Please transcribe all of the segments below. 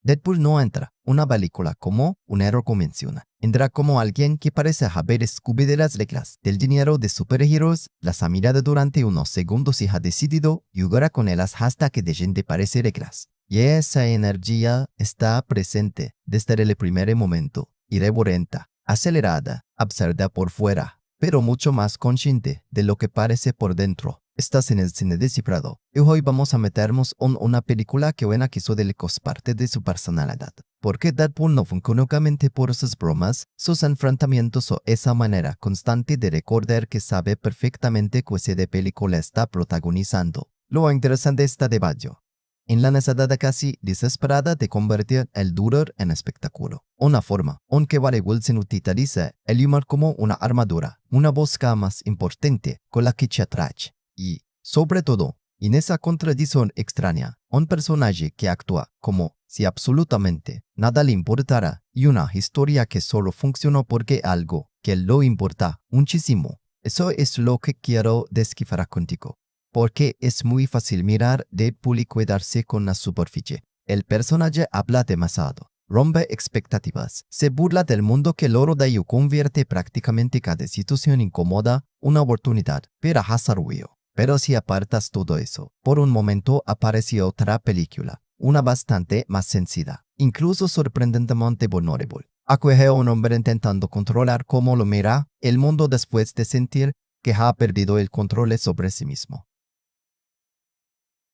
Deadpool no entra una película como un héroe convenciona. Entra como alguien que parece haber descubierto las reglas del dinero de superhéroes, las ha mirado durante unos segundos y ha decidido jugar con ellas hasta que dejen de parecer reglas. Y esa energía está presente desde el primer momento, irreverente, acelerada, absurda por fuera, pero mucho más consciente de lo que parece por dentro. Estás en el cine descifrado y hoy vamos a meternos en una película que buena quiso de lejos parte de su personalidad. Porque Deadpool no funciona únicamente por sus bromas, sus enfrentamientos o esa manera constante de recordar que sabe perfectamente qué serie de película está protagonizando. Lo interesante está de Baggio. En la necesidad casi desesperada de convertir el dolor en espectáculo. Una forma en que Barry Wilson utiliza el humor como una armadura, una búsqueda más importante con la que se atrae. Y, sobre todo, en esa contradicción extraña, un personaje que actúa como si absolutamente nada le importara y una historia que solo funcionó porque algo que lo importa muchísimo. Eso es lo que quiero descifrar contigo. Porque es muy fácil mirar Deadpool y quedarse con la superficie. El personaje habla demasiado, rompe expectativas, se burla del mundo que lo rodea y convierte prácticamente cada situación incómoda una oportunidad para hacer ruido. Pero si apartas todo eso, por un momento apareció otra película, una bastante más sencilla, incluso sorprendentemente vulnerable. Acoge a un hombre intentando controlar cómo lo mira el mundo después de sentir que ha perdido el control sobre sí mismo.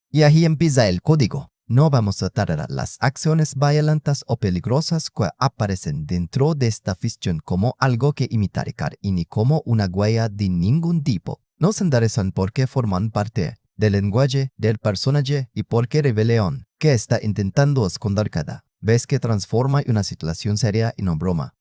Y ahí empieza el código. No vamos a tratar las acciones violentas o peligrosas que aparecen dentro de esta ficción como algo que imitar y ni como una huella de ningún tipo. Nos interesan porque forman parte del lenguaje del personaje y porque revelación que está intentando esconder cada vez que transforma una situación seria en una broma.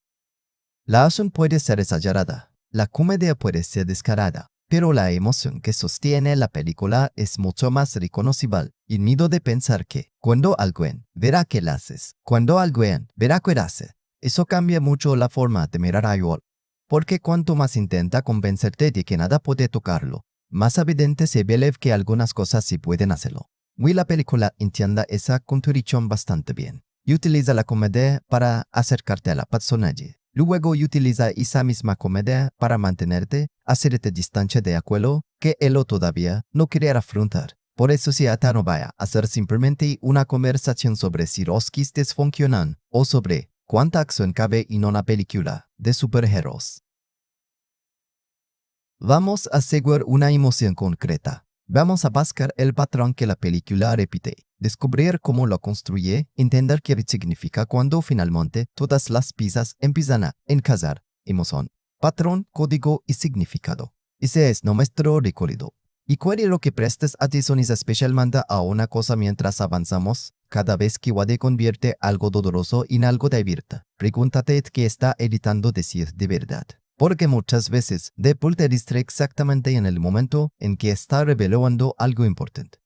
La acción puede ser exagerada, la comedia puede ser descarada, pero la emoción que sostiene la película es mucho más reconocible. El miedo de pensar que, cuando alguien verá que lo haces, cuando alguien verá que lo hace, eso cambia mucho la forma de mirar a Joel. Porque cuanto más intenta convencerte de que nada puede tocarlo, más evidente se ve que algunas cosas sí pueden hacerlo. Y la película entiende esa contradicción bastante bien. Y utiliza la comedia para acercarte a la personaje. Luego utiliza esa misma comedia para mantenerte, hacerte distancia de aquello que él todavía no quiere afrontar. Por eso si ata no vaya a ser simplemente una conversación sobre si los chistes funcionan o sobre cuánta acción cabe en una película de superhéroes. Vamos a seguir una emoción concreta. Vamos a buscar el patrón que la película repite, descubrir cómo lo construye, entender qué significa cuando finalmente todas las piezas empiezan a encajar. Emoción, patrón, código y significado. Ese es nuestro recorrido. Y quiero que prestes atención especialmente a una cosa mientras avanzamos. Cada vez que Wade convierte algo doloroso en algo divertido, pregúntate qué está editando decir de verdad. Porque muchas veces Deadpool te distrae exactamente en el momento en que está revelando algo importante.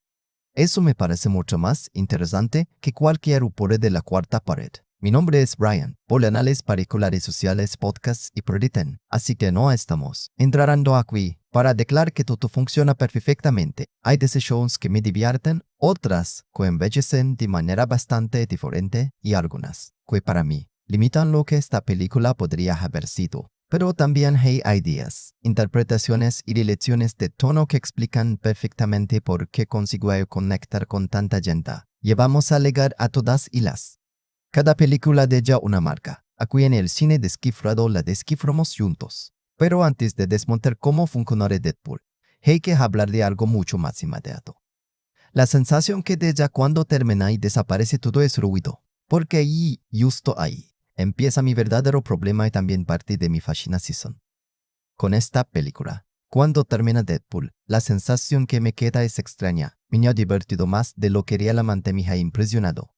Eso me parece mucho más interesante que cualquier ruptura de la cuarta pared. Mi nombre es Brian, por análisis particulares sociales, podcasts y prediten, así que no estamos entrando aquí para declarar que todo funciona perfectamente. Hay decisiones que me divierten, otras que embellecen de manera bastante diferente y algunas que para mí limitan lo que esta película podría haber sido. Pero también hay ideas, interpretaciones y lecciones de tono que explican perfectamente por qué consigo conectar con tanta gente. Y vamos a llegar a todas ellas. Cada película deja una marca. Aquí en el cine descifrado la desciframos juntos. Pero antes de desmontar cómo funciona Deadpool, hay que hablar de algo mucho más inmediato. La sensación que deja cuando termina y desaparece todo es ruido. Porque ahí, justo ahí, empieza mi verdadero problema y también parte de mi fascinación. Con esta película, cuando termina Deadpool, la sensación que me queda es extraña. Me ha divertido más de lo que realmente me ha impresionado.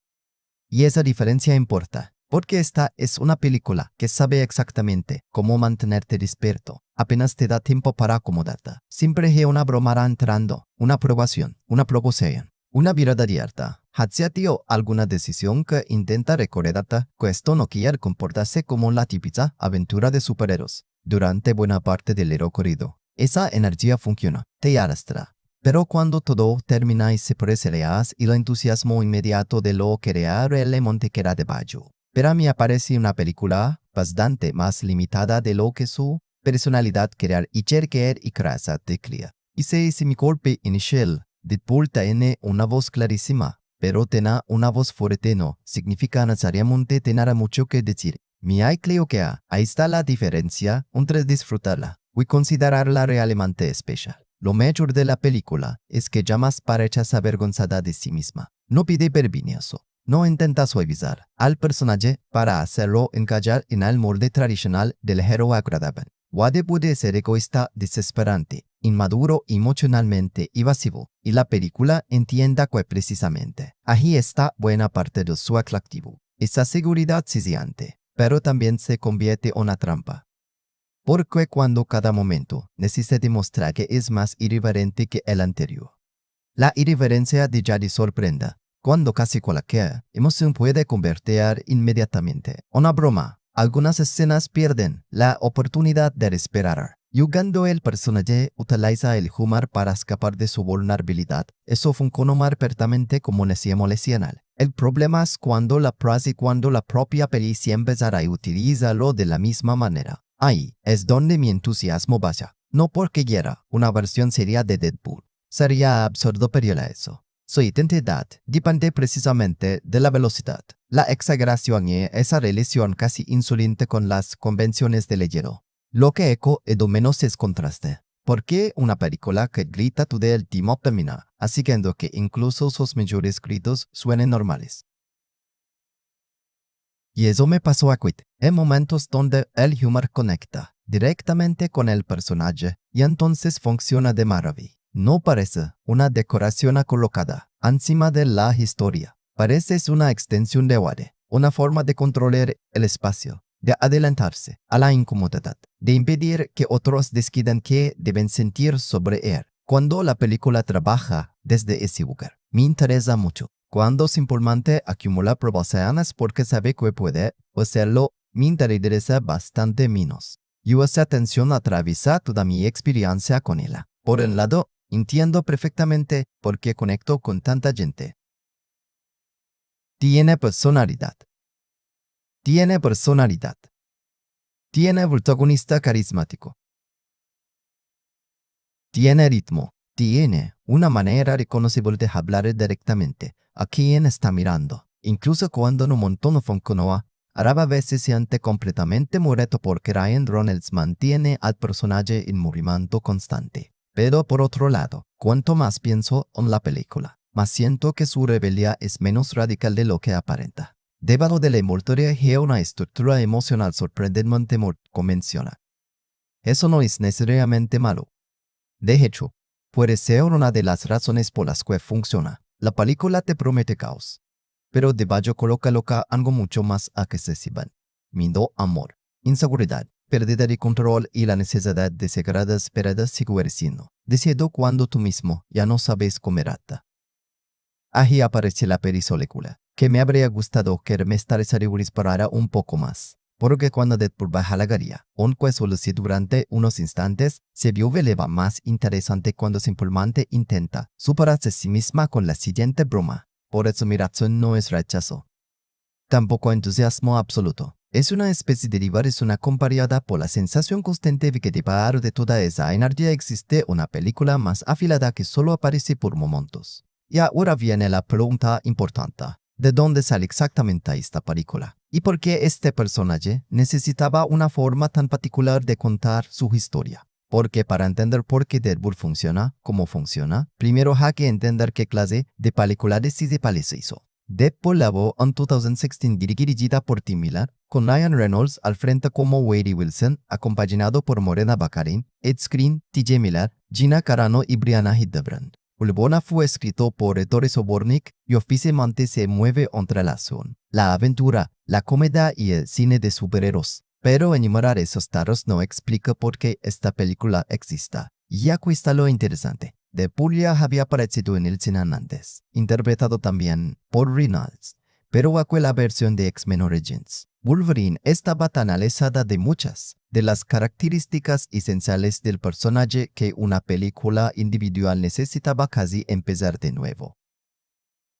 Y esa diferencia importa, porque esta es una película que sabe exactamente cómo mantenerte despierto. Apenas te da tiempo para acomodarte. Siempre hay una broma entrando, una aprobación, una provocación, una mirada abierta. ¿Has tenido alguna decisión que intenta recordarte que esto no quiere comportarse como la típica aventura de superhéroes? Durante buena parte del recorrido, esa energía funciona, te arrastra. Pero cuando todo termina y se presereas y el entusiasmo inmediato de lo crear el monte queda debajo. Para mí aparece una película bastante más limitada de lo que su personalidad crear y querer y crasa de cría. Y si mi golpe inicial, Deadpool tiene una voz clarísima, pero tener una voz fuerte no significa necesariamente tener mucho que decir. Creo que ahí está la diferencia entre disfrutarla y considerarla realmente especial. Lo mejor de la película es que jamás parece avergonzada de sí misma. No pide permiso. No intenta suavizar al personaje para hacerlo encajar en el molde tradicional del héroe agradable. Wade puede ser egoísta, desesperante, inmaduro emocionalmente y evasivo, y la película entienda que precisamente ahí está buena parte de su atractivo. Esa seguridad sitiante, pero también se convierte en una trampa. Porque cuando cada momento necesita demostrar que es más irreverente que el anterior. La irreverencia de Jadi sorprenda, cuando casi cualquier emoción puede convertir inmediatamente en una broma. Algunas escenas pierden la oportunidad de respirar. Jugando el personaje utiliza el humor para escapar de su vulnerabilidad. Eso funciona perfectamente como decía emocional. El problema es cuando la propia peli siempre utilizarlo de la misma manera. Ahí es donde mi entusiasmo baja. No porque quiera una versión seria de Deadpool. Sería absurdo pedirle eso. Su identidad depende precisamente de la velocidad. La exageración y esa relación casi insolente con las convenciones del género. Lo que eco es de menos es contraste. Porque una película que grita todo el tiempo termina, haciendo que incluso sus mejores gritos suenen normales. Y eso me pasó a Quit, en momentos donde el humor conecta directamente con el personaje y entonces funciona de maravilla. No parece una decoración colocada encima de la historia. Parece una extensión de Wade, una forma de controlar el espacio, de adelantarse a la incomodidad, de impedir que otros decidan qué deben sentir sobre él. Cuando la película trabaja desde ese lugar, me interesa mucho. Cuando simplemente acumula proporciones porque sabe que puede hacerlo, me interesa bastante menos. Y esa tensión atraviesa toda mi experiencia con ella. Por un lado, entiendo perfectamente por qué conecto con tanta gente. Tiene personalidad. Tiene personalidad. Tiene protagonista carismático. Tiene ritmo. Tiene una manera reconocible de hablar directamente a quien está mirando. Incluso cuando un montón funciona, a veces se siente completamente muerto porque Ryan Reynolds mantiene al personaje en movimiento constante. Pero por otro lado, cuanto más pienso en la película, más siento que su rebelión es menos radical de lo que aparenta. Debajo de la envoltoria hay una estructura emocional sorprendentemente convencional. Eso no es necesariamente malo. De hecho, puede ser una de las razones por las que funciona. La película te promete caos, pero debajo coloca algo mucho más accesible. Miedo, amor, inseguridad, pérdida de control y la necesidad de sagradas esperadas seguir siendo. Deseado cuando tú mismo ya no sabes comer ata. Ahí aparece la película, que me habría gustado que me estaría disparara un poco más. Porque cuando Deadpool baja la galería, aunque solo si durante unos instantes, se vuelve más interesante cuando simplemente intenta superarse a sí misma con la siguiente broma. Por eso mi razón no es rechazo. Tampoco entusiasmo absoluto. Es una especie de diversión acompañada por la sensación constante de que debajo de toda esa energía existe una película más afilada que solo aparece por momentos. Y ahora viene la pregunta importante. ¿De dónde sale exactamente esta película? ¿Y por qué este personaje necesitaba una forma tan particular de contar su historia? Porque para entender por qué Deadpool funciona como funciona, primero hay que entender qué clase de película se hizo. Deadpool llegó en 2016 dirigida por Tim Miller, con Ryan Reynolds al frente como Wade Wilson, acompañado por Morena Baccarin, Ed Skrein, TJ Miller, Gina Carano y Brianna Hildebrand. Ulbona fue escrito por Ettore Sobornik y oficialmente se mueve entre la acción, la aventura, la comedia y el cine de superhéroes. Pero enumerar esos taros no explica por qué esta película exista. Y aquí está lo interesante. Deadpool ya había aparecido en el cine antes, interpretado también por Reynolds, pero aquí la versión de X-Men Origins. Wolverine estaba tan alejada de muchas de las características esenciales del personaje que una película individual necesitaba casi empezar de nuevo.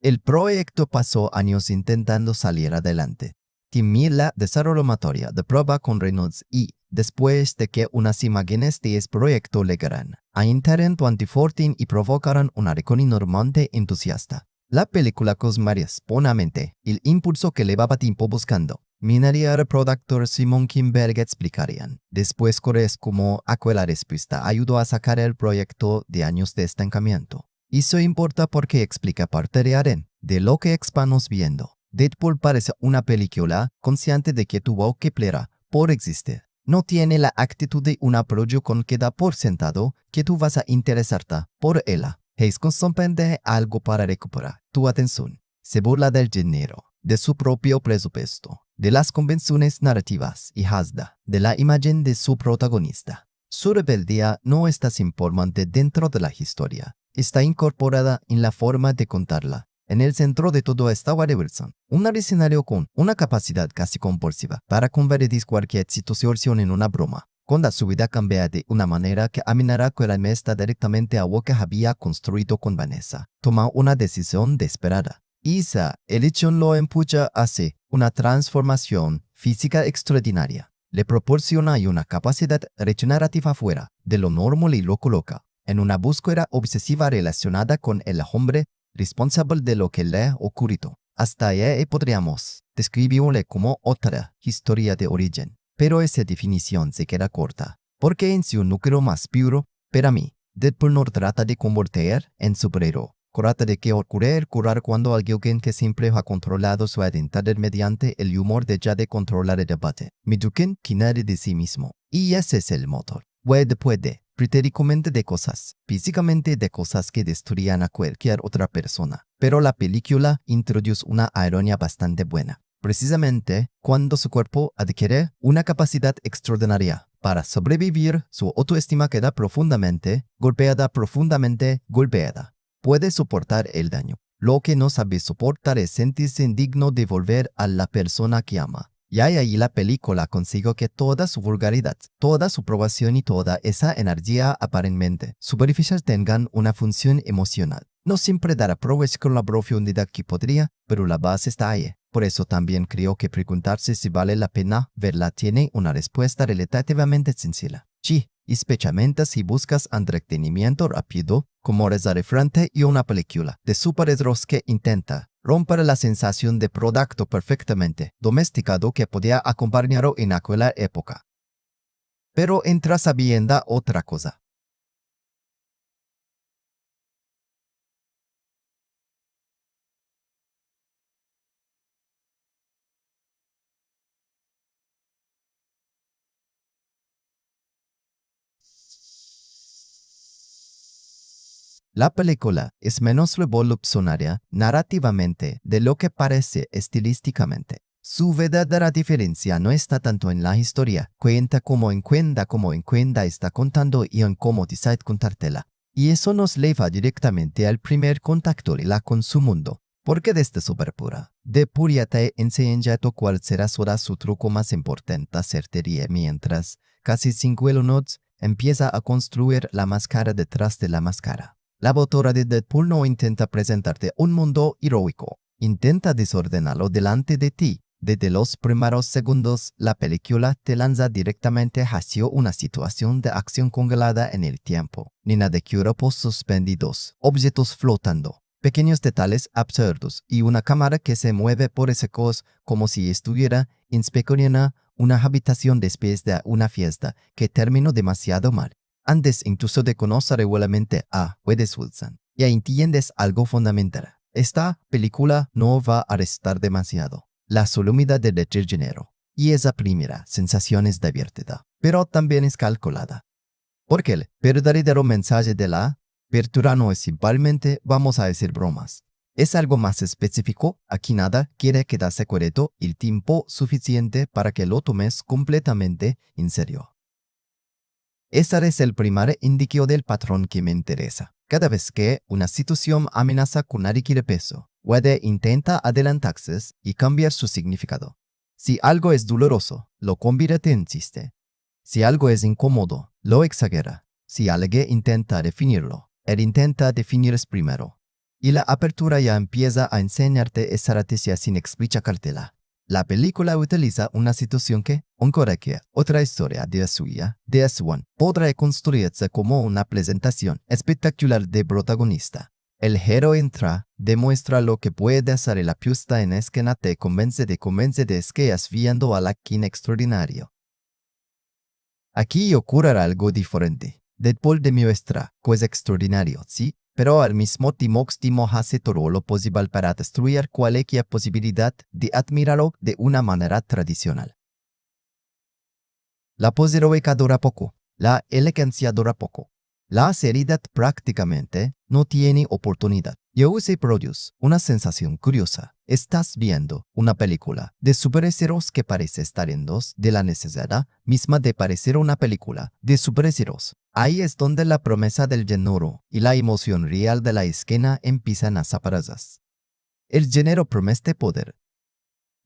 El proyecto pasó años intentando salir adelante. Tim Miller desarrolló materia de prueba con Reynolds y, después de que unas imágenes de este proyecto llegaran a Internet en 2014 y provocaran una reacción enormemente entusiasta, la película cosmaría espontáneamente el impulso que llevaba tiempo buscando. Miner y productor Simon Kinberg explicarían. Después Corres como aquella respuesta ayudó a sacar el proyecto de años de estancamiento. Eso importa porque explica parte de lo que estamos viendo. Deadpool parece una película consciente de que tuvo que plegar por existir. No tiene la actitud de un apoyo con que da por sentado que tú vas a interesarte por ella. Es consciente algo para recuperar tu atención. Se burla del dinero, de su propio presupuesto, de las convenciones narrativas y hasta de la imagen de su protagonista. Su rebeldía no está simplemente dentro de la historia. Está incorporada en la forma de contarla. En el centro de todo está Wade Wilson, un escenario con una capacidad casi compulsiva para convertir cualquier situación en una broma. Cuando su vida cambia de una manera que aminará que la mesta directamente a lo que había construido con Vanessa, toma una decisión desesperada. Esa elección lo empuja hacia una transformación física extraordinaria. Le proporciona una capacidad regenerativa fuera de lo normal y lo coloca en una búsqueda obsesiva relacionada con el hombre responsable de lo que le ha ocurrido. Hasta ahí podríamos describirle como otra historia de origen. Pero esa definición se queda corta, porque en su núcleo más puro, para mí, Deadpool no trata de convertir en superhéroe. Trata de que ocurre curar cuando alguien que siempre ha controlado su identidad mediante el humor deja de controlar el debate. Miduken quiere de sí mismo. Y ese es el motor. Wade puede, pretéricamente de cosas, físicamente de cosas que destruían a cualquier otra persona. Pero la película introduce una ironía bastante buena. Precisamente cuando su cuerpo adquiere una capacidad extraordinaria para sobrevivir, su autoestima queda profundamente golpeada. Puede soportar el daño. Lo que no sabe soportar es sentirse indigno de volver a la persona que ama. Y ahí la película consiguió que toda su vulgaridad, toda su provocación y toda esa energía aparentemente superficial tengan una función emocional. No siempre dará pruebas con la profundidad que podría, pero la base está ahí. Por eso también creo que preguntarse si vale la pena verla tiene una respuesta relativamente sencilla. Sí, especialmente si buscas entretenimiento rápido, como rezar frente y una película de superhéroes que intenta romper la sensación de producto perfectamente domesticado que podía acompañarlo en aquella época. Pero entra sabiendo otra cosa. La película es menos revolucionaria narrativamente de lo que parece estilísticamente. Su verdadera diferencia no está tanto en la historia, cuenta como en cuenta está contando y en cómo decide contártela. Y eso nos lleva directamente al primer contacto de la con su mundo, porque desde su pura de puria te enseña cuál será su truco más importante certería mientras, casi 5 notes, empieza a construir la máscara detrás de la máscara. La autora de Deadpool no intenta presentarte un mundo heroico, intenta desordenarlo delante de ti. Desde los primeros segundos, la película te lanza directamente hacia una situación de acción congelada en el tiempo. Nada de cuerpos suspendidos, objetos flotando, pequeños detalles absurdos y una cámara que se mueve por secos como si estuviera inspeccionando una habitación después de una fiesta que terminó demasiado mal. Antes incluso de conocer regularmente a Wade Wilson, ya entiendes algo fundamental. Esta película no va a restar demasiado la solemnidad del género, y esa primera sensación es divertida, pero también es calculada. Porque el verdadero mensaje de la apertura no es simplemente vamos a decir bromas. Es algo más específico. Aquí nada quiere quedarse quieto el tiempo suficiente para que lo tomes completamente en serio. Ese es el primer indicio del patrón que me interesa. Cada vez que una situación amenaza con adquirir peso, Wade intenta adelantarse y cambiar su significado. Si algo es doloroso, lo convierte en chiste. Si algo es incómodo, lo exagera. Si alguien intenta definirlo, él intenta definir primero. Y la apertura ya empieza a enseñarte esa noticia sin explicártela. La película utiliza una situación que, aunque que otra historia de suya, de Swan, podrá construirse como una presentación espectacular de protagonista. El héroe entra, demuestra lo que puede hacer la puesta en escena, te convence de que estás viendo a alguien extraordinario. Aquí ocurre algo diferente. Deadpool demuestra que es extraordinario, sí, pero al mismo tiempo hace todo lo posible para destruir cualquier posibilidad de admirarlo de una manera tradicional. La pose heroica dura poco, la elegancia dura poco. La seriedad prácticamente no tiene oportunidad. Y se produce una sensación curiosa. Estás viendo una película de superhéroes que parece estar en dos de la necesidad misma de parecer una película de superhéroes. Ahí es donde la promesa del género y la emoción real de la escena empiezan a separarse. El género promete poder.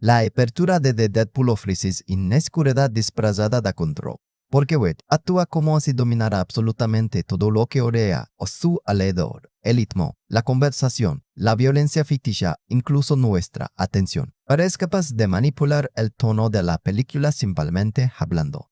La apertura de The Deadpool ofrece inseguridad disfrazada de control. Porque Wade actúa como si dominara absolutamente todo lo que rodea a su alrededor. El ritmo, la conversación, la violencia ficticia, incluso nuestra atención. Pero es capaz de manipular el tono de la película simplemente hablando.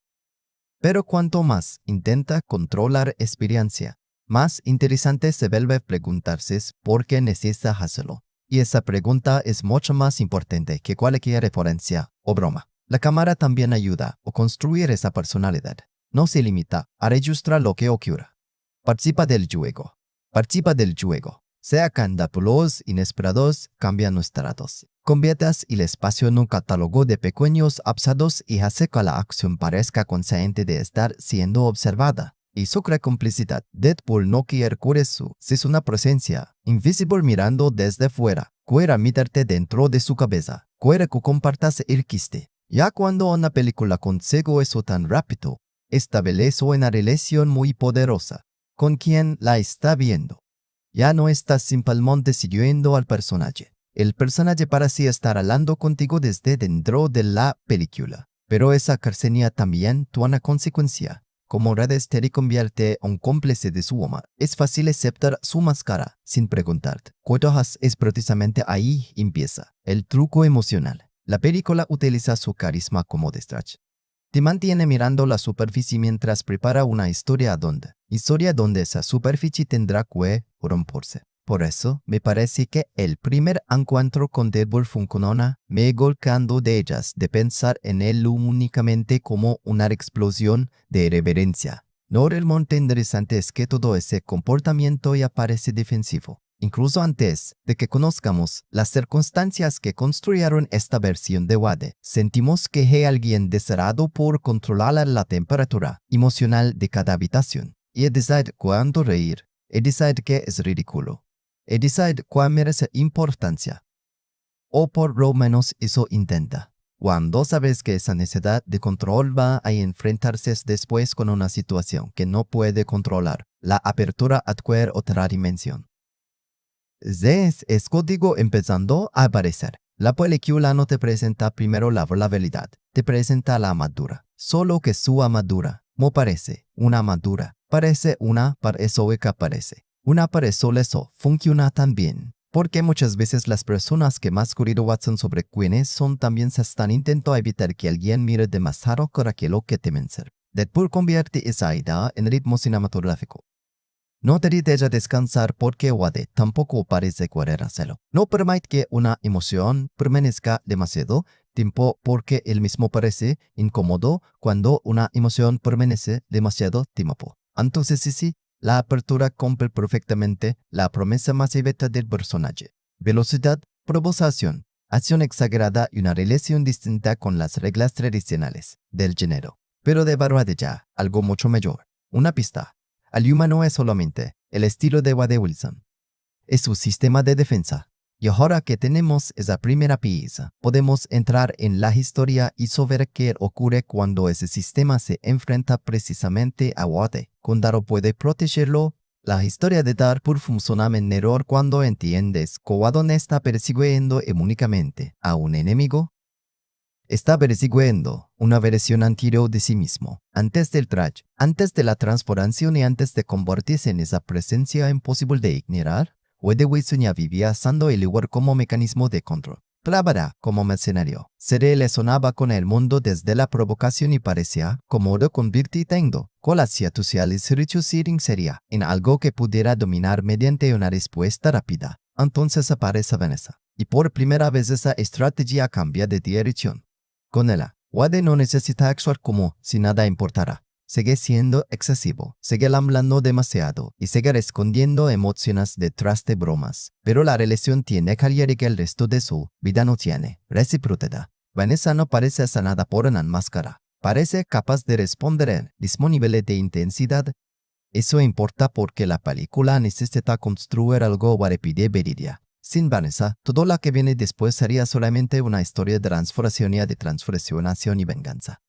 Pero cuanto más intenta controlar experiencia, más interesante se vuelve preguntarse por qué necesita hacerlo. Y esa pregunta es mucho más importante que cualquier referencia o broma. La cámara también ayuda a construir esa personalidad. No se limita a registrar lo que ocurra. Participa del juego. Participa del juego. Sea candapulos inesperados, cambian los tratos. Conviertas el espacio en un catálogo de pequeños absurdos y hace que la acción parezca consciente de estar siendo observada. Y su gran complicidad. Deadpool no quiere cubrir es una presencia invisible mirando desde fuera. Quiere meterte dentro de su cabeza. Quiere que compartas el quiste. Ya cuando una película consigue eso tan rápido, establece una relación muy poderosa con quien la está viendo. Ya no estás simplemente siguiendo al personaje. El personaje parece estar hablando contigo desde dentro de la película. Pero esa cercanía también tiene una consecuencia. Como redes te convierte en un cómplice de su alma, es fácil aceptar su máscara sin preguntarte. Cuántas es precisamente ahí empieza el truco emocional. La película utiliza su carisma como distrache. Te mantiene mirando la superficie mientras prepara una historia donde esa superficie tendrá que romperse. Por eso, me parece que el primer encuentro con Deadpool funciona me golpeando de ellas de pensar en él únicamente como una explosión de reverencia. Lo realmente interesante es que todo ese comportamiento ya parece defensivo. Incluso antes de que conozcamos las circunstancias que construyeron esta versión de Wade, sentimos que hay alguien deseado por controlar la temperatura emocional de cada habitación. Y decide cuándo reír, y decide que es ridículo, y decide cuál merece importancia. O por lo menos eso intenta. Cuando sabes que esa necesidad de control va a enfrentarse después con una situación que no puede controlar, la apertura adquiere otra dimensión. Es código empezando a aparecer. La película no te presenta primero la vulnerabilidad, te presenta la armadura. Solo que su armadura no parece una armadura, parece una para eso que parece. Una para eso funciona tan bien. Porque muchas veces las personas que más curioso hacen sobre quiénes son también se están intentando evitar que alguien mire demasiado con aquello que temen ser. Deadpool convierte esa idea en ritmo cinematográfico. No te deja descansar porque Wade tampoco parece querer hacerlo. No permite que una emoción permanezca demasiado tiempo porque él mismo parece incómodo cuando una emoción permanece demasiado tiempo. Entonces sí, la apertura cumple perfectamente la promesa masiva del personaje. Velocidad, provocación, acción exagerada y una relación distinta con las reglas tradicionales del género. Pero de verdad ya, algo mucho mayor. Una pista. El humano es solamente el estilo de Wade Wilson. Es su sistema de defensa. Y ahora que tenemos esa primera pieza, podemos entrar en la historia y saber qué ocurre cuando ese sistema se enfrenta precisamente a Wade. Condaro puede protegerlo. La historia de Deadpool funciona mejor cuando entiendes que Wade no está persiguiendo únicamente a un enemigo, Está persiguiendo una versión anterior de sí mismo, antes del traje, antes de la transformación y antes de convertirse en esa presencia imposible de ignorar. Wade Wilson ya vivía usando el lugar como mecanismo de control. Trabajaba como mercenario. Se relacionaba con el mundo desde la provocación y parecía cómodo convirtiendo colación sociales sería en algo que pudiera dominar mediante una respuesta rápida. Entonces aparece Vanessa. Y por primera vez esa estrategia cambia de dirección. Con ella, Wade no necesita actuar como si nada importara. Sigue siendo excesivo, sigue hablando demasiado y sigue escondiendo emociones detrás de bromas. Pero la relación tiene calidad que el resto de su vida no tiene. Reciprocidad. Vanessa no parece sanada por una máscara. Parece capaz de responder en disponible de intensidad. Eso importa porque la película necesita construir algo para pedir veridia. Sin Vanessa, todo lo que viene después sería solamente una historia de transformación y venganza.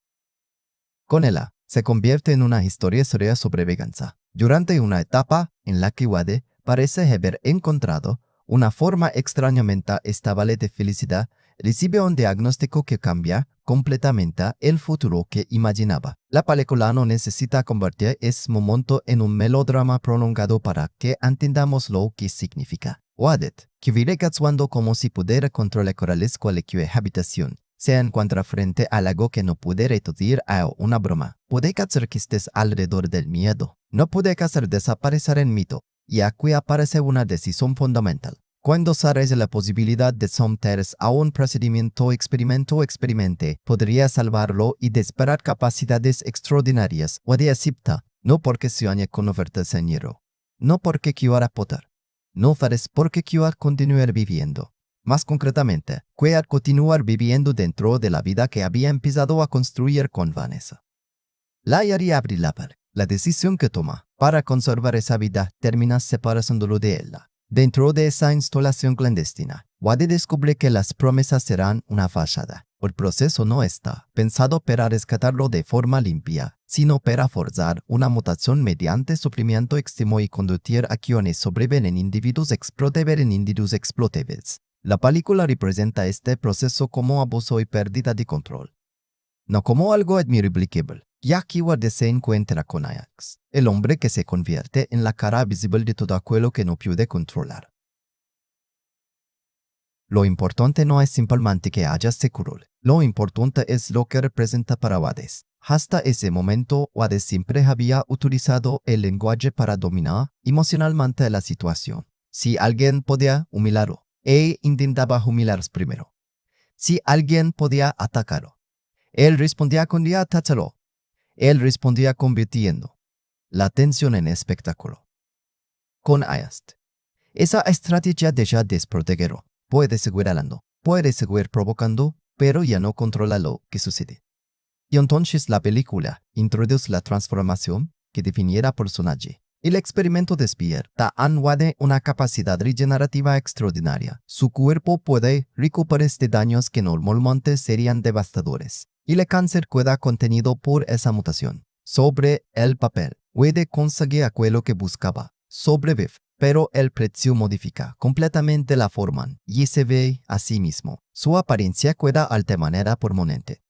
Con ella, se convierte en una historia sobre venganza. Durante una etapa en la que Wade parece haber encontrado una forma extrañamente estable de felicidad, recibe un diagnóstico que cambia completamente el futuro que imaginaba. La película no necesita convertir ese momento en un melodrama prolongado para que entendamos lo que significa. Wade, que vive actuando como si pudiera controlar cualquier habitación, se encuentra frente a algo que no puede reducir a una broma. Puede hacer que estés alrededor del miedo. No puede hacer desaparecer el mito. Y aquí aparece una decisión fundamental. Cuando sales la posibilidad de someterse a un procedimiento experimente, podría salvarlo y despertar capacidades extraordinarias. Wade acepta, no porque sueñe convertirse en hierro, no porque quiera poder, no farás porque quiera continuar viviendo. Más concretamente, quiere continuar viviendo dentro de la vida que había empezado a construir con Vanessa. La haría abrir la decisión que toma para conservar esa vida termina separándolo de ella. Dentro de esa instalación clandestina, Wade descubre que las promesas serán una fachada. El proceso no está pensado para rescatarlo de forma limpia, sino para forzar una mutación mediante sufrimiento extremo y conducir acciones sobreviven en individuos explotables. La película representa este proceso como abuso y pérdida de control, no como algo admirable, ya que Wade se encuentra con Ajax, el hombre que se convierte en la cara visible de todo aquello que no puede controlar. Lo importante no es simplemente que haya seguro, lo importante es lo que representa para Wade. Hasta ese momento, Wade siempre había utilizado el lenguaje para dominar emocionalmente la situación. Si alguien podía humillarlo, él intentaba humillarse primero. Si alguien podía atacarlo, él respondía con atacharlo. Él respondía convirtiendo la tensión en espectáculo. Con Ayast, esa estrategia deja desprotegerlo. Puede seguir hablando, puede seguir provocando, pero ya no controla lo que sucede. Y entonces la película introduce la transformación que definiera personaje. El experimento despierta a Wade una capacidad regenerativa extraordinaria. Su cuerpo puede recuperarse de daños que normalmente serían devastadores. Y el cáncer queda contenido por esa mutación. Sobre el papel, Wade consigue aquello que buscaba. Sobrevive, pero el precio modifica completamente la forma y se ve a sí mismo. Su apariencia queda de manera permanente.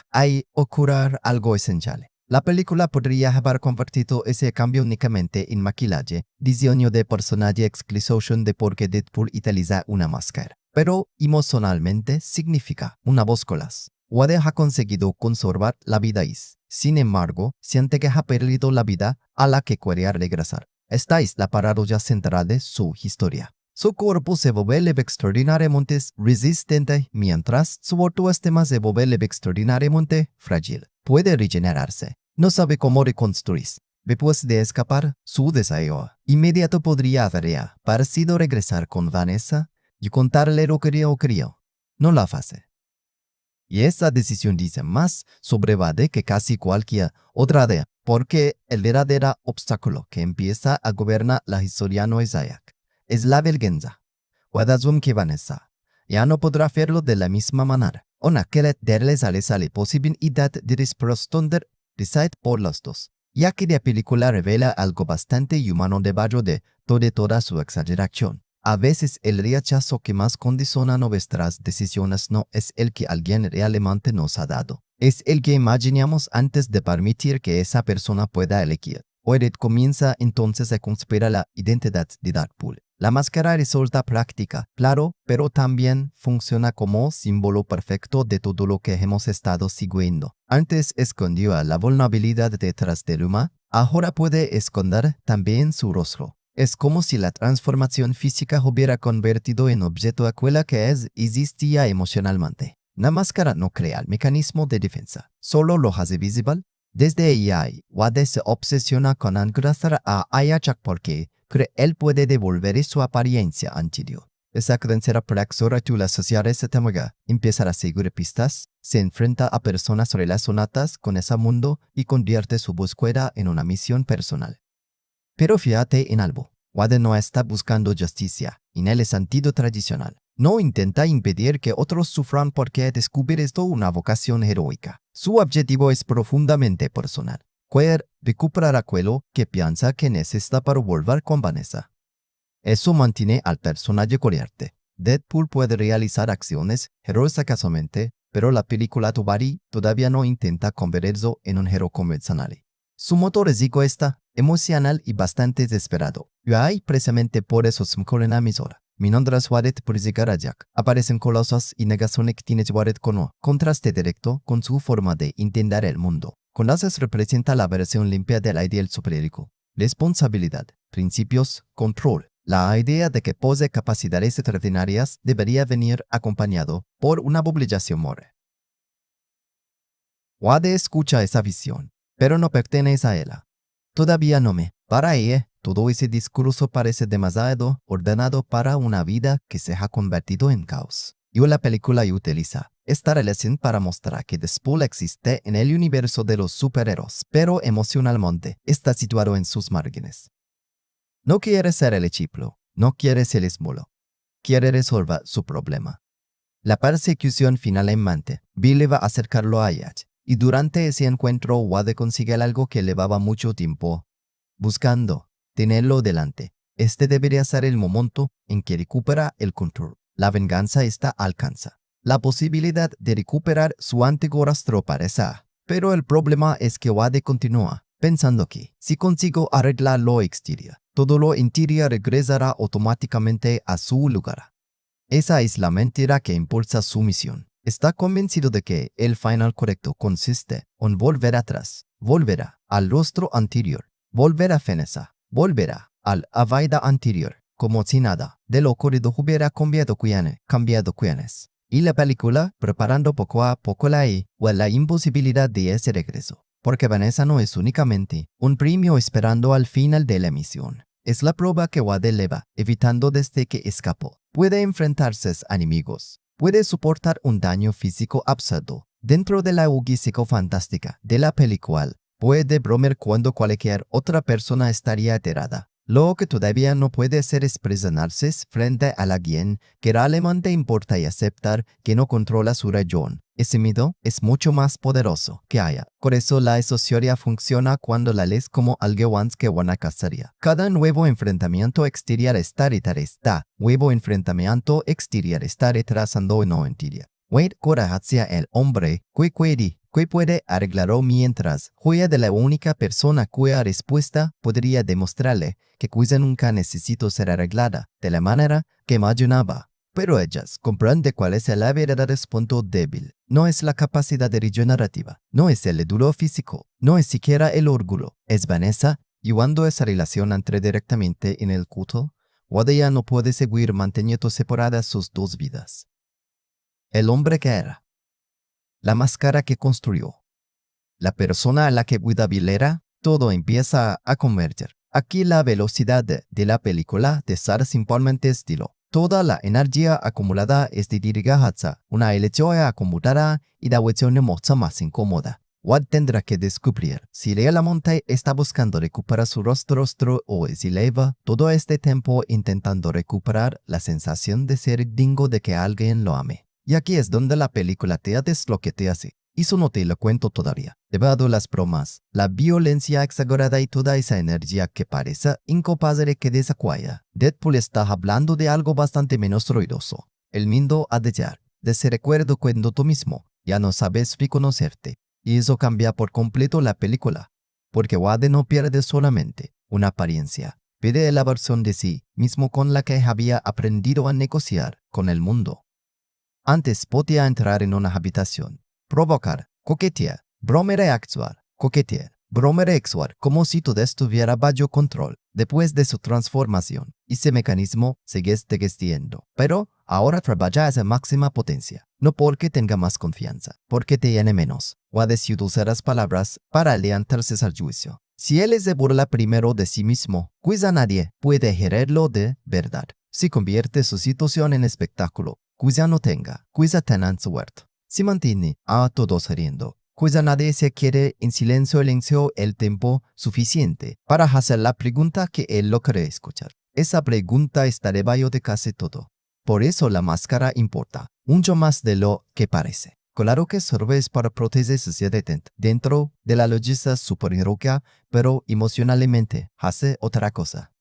Hay ocurrir algo esencial. La película podría haber convertido ese cambio únicamente en maquillaje, diseño de personaje, exclusión de por qué Deadpool utiliza una máscara. Pero emocionalmente significa una búsquedas. Wade ha conseguido conservar la vida y, sin embargo, siente que ha perdido la vida a la que quería regresar. Esta es la paradoja central de su historia. Su cuerpo se vuelve extraordinariamente resistente, mientras su autoestima se vuelve extraordinariamente frágil. Puede regenerarse. No sabe cómo reconstruirse. Después de escapar, su deseo inmediato podría haber parecido regresar con Vanessa y contarle lo que ocurrió. No la hace. Y esa decisión dice más sobre Wade que casi cualquier otra idea, porque el verdadero obstáculo que empieza a gobernar la historia no es Ajax, es la vergüenza. Wade asume que Vanessa ya no podrá hacerlo de la misma manera. Una que le darles a la posibilidad de responder por los dos, ya que la película revela algo bastante humano debajo de toda su exageración. A veces el rechazo que más condiciona nuestras decisiones no es el que alguien realmente nos ha dado. Es el que imaginamos antes de permitir que esa persona pueda elegir. Oedith comienza entonces a conspirar la identidad de Deadpool. La máscara resulta práctica, claro, pero también funciona como símbolo perfecto de todo lo que hemos estado siguiendo. Antes escondía la vulnerabilidad detrás del humor, ahora puede esconder también su rostro. Es como si la transformación física hubiera convertido en objeto aquella que existía emocionalmente. La máscara no crea el mecanismo de defensa, solo lo hace visible. Desde ahí, Wade se obsesiona con engrosar a Ayachak porque cree él puede devolver su apariencia anterior. Esa creencia preaxora tú la sociedad se temaga, empieza a seguir pistas, se enfrenta a personas relacionadas con ese mundo y convierte su búsqueda en una misión personal. Pero fíjate en algo, Wade no está buscando justicia, en el sentido tradicional. No intenta impedir que otros sufran porque descubre esto una vocación heroica. Su objetivo es profundamente personal. Querer recuperar aquello que piensa que necesita para volver con Vanessa. Eso mantiene al personaje coherente. Deadpool puede realizar acciones heroicamente, pero la película todavía no intenta convertirlo en un héroe convencional. Su motor es egoísta, emocional y bastante desesperado. Y ahí precisamente por eso se me en la emisora. Mi nombre es Wade por llegar a Jack. Aparecen colosos y negaciones que tiene Wade con contraste directo con su forma de entender el mundo. Colossus representa la versión limpia de la idea del superhéroe. Responsabilidad, principios, control. La idea de que posee capacidades extraordinarias debería venir acompañado por una obligación moral. Wade escucha esa visión, pero no pertenece a ella. Todavía no me. Para ella, todo ese discurso parece demasiado ordenado para una vida que se ha convertido en caos. Y la película utiliza esta relación para mostrar que Deadpool existe en el universo de los superhéroes, pero emocionalmente está situado en sus márgenes. No quiere ser el ejemplo, no quiere ser el esmolo, quiere resolver su problema. La persecución finalmente, Billy va a acercarlo a Ayach, y durante ese encuentro Wade consigue algo que llevaba mucho tiempo buscando, tenerlo delante. Este debería ser el momento en que recupera el control. La venganza está alcanza. La posibilidad de recuperar su antiguo rastro parece, pero el problema es que Wade continúa, pensando que, si consigo arreglar lo exterior, todo lo interior regresará automáticamente a su lugar. Esa es la mentira que impulsa su misión. Está convencido de que el final correcto consiste en volver atrás, volverá al rostro anterior, volver a Vanessa, volverá al vida anterior, como si nada de lo ocurrido hubiera cambiado quienes. Y la película preparando poco a poco la imposibilidad de ese regreso, porque Vanessa no es únicamente un premio esperando al final de la misión. Es la prueba que Wade le va evitando desde que escapó. Puede enfrentarse a enemigos. Puede soportar un daño físico absurdo. Dentro de la psico fantástica de la película, puede bromear cuando cualquier otra persona estaría alterada. Lo que todavía no puede hacer es presionarse frente a alguien que realmente importa y aceptar que no controla su región. Ese miedo es mucho más poderoso que haya. Por eso la sociedad funciona cuando la lees como algo que una cacería. Cada nuevo enfrentamiento exterior está nuevo enfrentamiento exterior está retrasando no interior. Wade corre hacia el hombre que puede arreglarlo mientras juega de la única persona cuya respuesta podría demostrarle que quizá nunca necesitó ser arreglada de la manera que imaginaba. Pero ellas comprenden cuál es el verdadero punto débil. No es la capacidad regenerativa, no es el dolor físico, no es siquiera el orgullo. Es Vanessa, y cuando esa relación entra directamente en el culto, Wade ya no puede seguir manteniendo separadas sus dos vidas. El hombre que era, la máscara que construyó, la persona a la que Bilera, todo empieza a converger. Aquí la velocidad de la película de ser simplemente estilo. Toda la energía acumulada es dirigida hacia una elección acomodada y la versión mucho más incómoda. Wade tendrá que descubrir si realmente está buscando recuperar su rostro o si lleva todo este tiempo intentando recuperar la sensación de ser digno de que alguien lo ame. Y aquí es donde la película te hace lo que te hace. Eso no te lo cuento todavía. Debido a las bromas, la violencia exagerada y toda esa energía que parece incapaz de que desacuaya, Deadpool está hablando de algo bastante menos ruidoso. El mundo ha de llegar. De ese recuerdo cuando tú mismo ya no sabes reconocerte. Y eso cambia por completo la película. Porque Wade no pierde solamente una apariencia. Pide la versión de sí mismo con la que había aprendido a negociar con el mundo. Antes podía entrar en una habitación, provocar, coquetear, bromear y actuar, coquetear, bromear y actuar como si todo estuviera bajo control. Después de su transformación, ese mecanismo sigue existiendo, pero ahora trabaja a esa máxima potencia. No porque tenga más confianza, porque tiene menos. O ha decidido usar las palabras para levantarse al juicio. Si él se burla primero de sí mismo, pues a nadie puede ejercerlo de verdad. Si convierte su situación en espectáculo, cuya no tenga, cuya tengan suerte. Si mantiene a todos riendo, cuya nadie se quede en silencio el tiempo suficiente para hacer la pregunta que él lo quiere escuchar. Esa pregunta está debajo de casi todo. Por eso la máscara importa, mucho más de lo que parece. Claro que sirve para protegerse dentro de la lógica superheroica, pero emocionalmente hace otra cosa.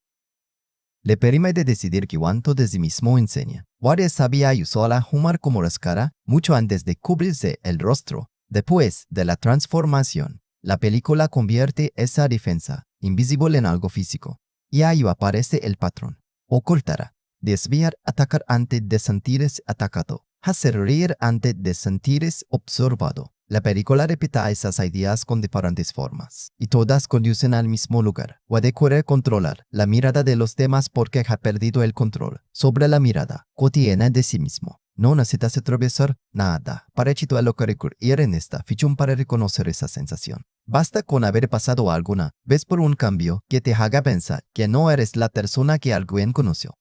Le permite decidir que cuanto de sí mismo enseña. Wade sabía usar a humor como máscara mucho antes de cubrirse el rostro. Después de la transformación, la película convierte esa defensa invisible en algo físico. Y ahí aparece el patrón. Ocultar, desviar, atacar antes de sentirse atacado, hacer reír antes de sentirse observado. La película repite esas ideas con diferentes formas, y todas conducen al mismo lugar. Wade quiere controlar la mirada de los demás porque ha perdido el control sobre la mirada cotidiana de sí mismo. No necesitas atravesar nada parecido a lo que recurrir en esta ficción para reconocer esa sensación. Basta con haber pasado alguna vez por un cambio que te haga pensar que no eres la persona que alguien conoció.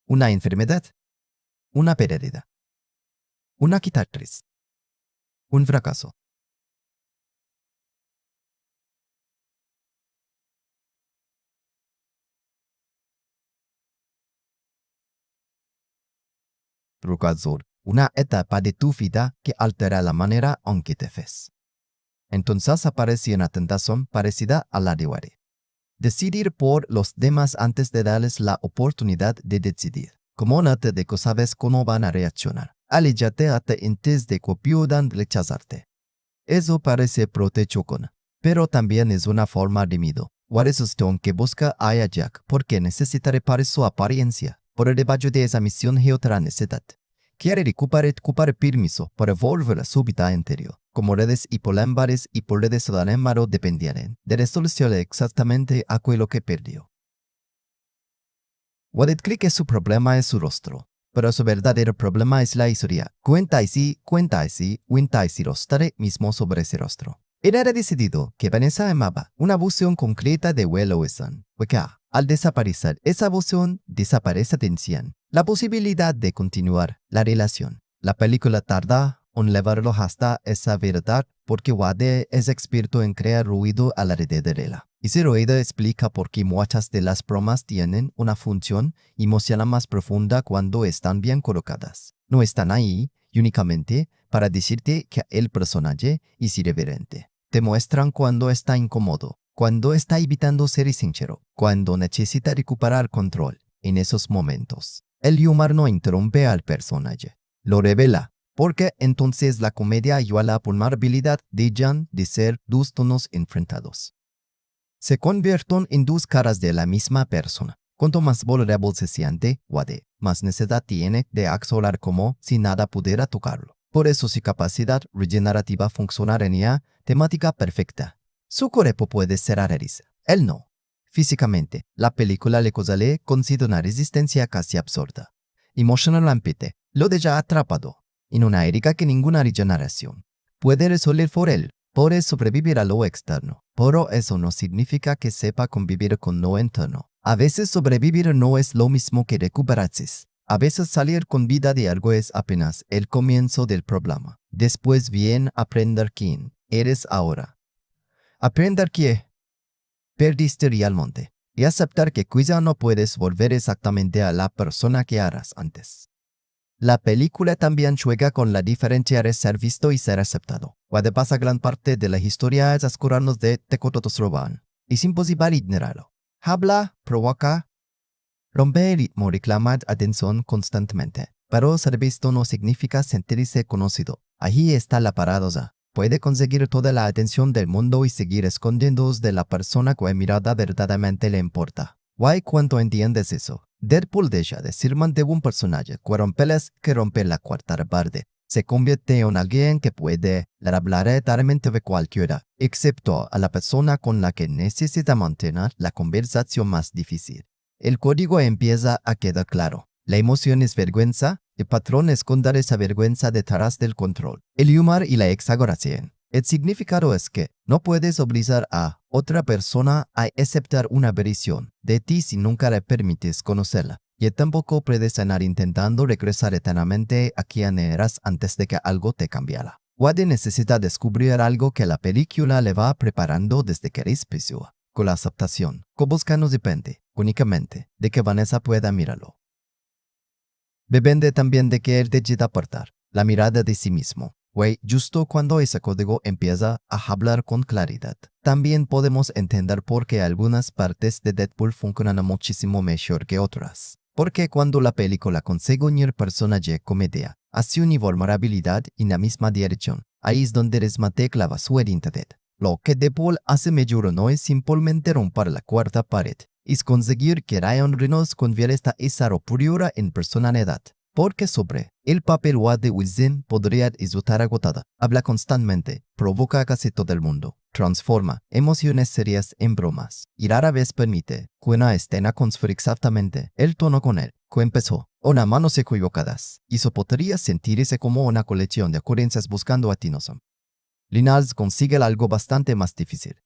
Una enfermedad, una pérdida, una cicatriz, un fracaso. Una etapa de tu vida que altera la manera en que te ves. Entonces aparece una tentación parecida a la de Wade. Decidir por los demás antes de darles la oportunidad de decidir. Como nada de que sabes cómo van a reaccionar. Aléjate antes de que puedan rechazarte. Eso parece protección, pero también es una forma de miedo. Wade es usted que busca a Jack porque necesita reparar su apariencia. Por debajo de esa misión hay otra necesidad. Quiere recuperar permiso para volver a su vida anterior. Como redes y polémbares y por redes de número dependieran de resolucionar exactamente aquello que perdió. Wade cree que su problema es su rostro, pero su verdadero problema es la historia. Cuenta y sí, rostro mismo sobre ese rostro. Él era decidido que Vanessa amaba una visión concreta de Will Lewison, porque al desaparecer esa visión, desaparece tensión, la posibilidad de continuar la relación. La película tarda en llevarlo hasta esa verdad porque Wade es experto en crear ruido alrededor de ella. Ese ruido explica por qué muchas de las bromas tienen una función emocional más profunda cuando están bien colocadas. No están ahí únicamente para decirte que el personaje es irreverente. Te muestran cuando está incómodo, cuando está evitando ser sincero, cuando necesita recuperar control. En esos momentos, el humor no interrumpe al personaje, lo revela, porque entonces la comedia ayuda a la vulnerabilidad de Jan de ser dos tonos enfrentados. Se convierten en dos caras de la misma persona. Cuanto más vulnerable se siente Wade, más necesidad tiene de actuar como si nada pudiera tocarlo. Por eso su capacidad regenerativa funcionaría temática perfecta. Su cuerpo puede ser aris, él no. Físicamente, la película le causa concede una resistencia casi absurda. Emocionalmente, lo deja atrapado en una herida que ninguna regeneración puede resolver por él. Puede sobrevivir a lo externo, pero eso no significa que sepa convivir con lo interno. A veces sobrevivir no es lo mismo que recuperarse. A veces salir con vida de algo es apenas el comienzo del problema. Después viene aprender quién eres ahora. Aprender que perdiste realmente y aceptar que quizá no puedes volver exactamente a la persona que eras antes. La película también juega con la diferencia de ser visto y ser aceptado. Wade pasa gran parte de la historia es asegurarnos de Tekototosroban. Es imposible ignorarlo. Habla, provoca, rompe el ritmo, reclama atención constantemente. Pero ser visto no significa sentirse conocido. Ahí está la paradoja. Puede conseguir toda la atención del mundo y seguir escondiéndose de la persona cuya mirada verdaderamente le importa. Guay, cuando entiendes eso, Deadpool deja de ser de un personaje que rompe la cuarta pared. Se convierte en alguien que puede hablar eternamente de cualquiera, excepto a la persona con la que necesita mantener la conversación más difícil. El código empieza a quedar claro. La emoción es vergüenza, el patrón es esconder esa vergüenza detrás del control, el humor y la exageración. El significado es que no puedes obligar a otra persona a aceptar una versión de ti si nunca le permites conocerla. Y tampoco puedes estar intentando regresar eternamente a quien eras antes de que algo te cambiara. Wade necesita descubrir algo que la película le va preparando desde que eres pequeño. Con la aceptación, que busca no depende únicamente de que Vanessa pueda mirarlo. Depende también de que él decida apartar la mirada de sí mismo. Justo cuando ese código empieza a hablar con claridad. También podemos entender por qué algunas partes de Deadpool funcionan muchísimo mejor que otras. Porque cuando la película consigue unir personaje comedia hacia un vulnerabilidad en la misma dirección, ahí es donde resmate clava su identidad. Lo que Deadpool hace mejor no es simplemente romper la cuarta pared, es conseguir que Ryan Reynolds convierta esa ruptura en personalidad. Porque sobre el papel Wade Wilson podría resultar agotada. Habla constantemente, provoca a casi todo el mundo, transforma emociones serias en bromas y rara vez permite que una escena construya exactamente el tono con él que empezó. Una manos equivocadas. Y eso podría sentirse como una colección de ocurrencias buscando a Tinoson. Reynolds consigue algo bastante más difícil.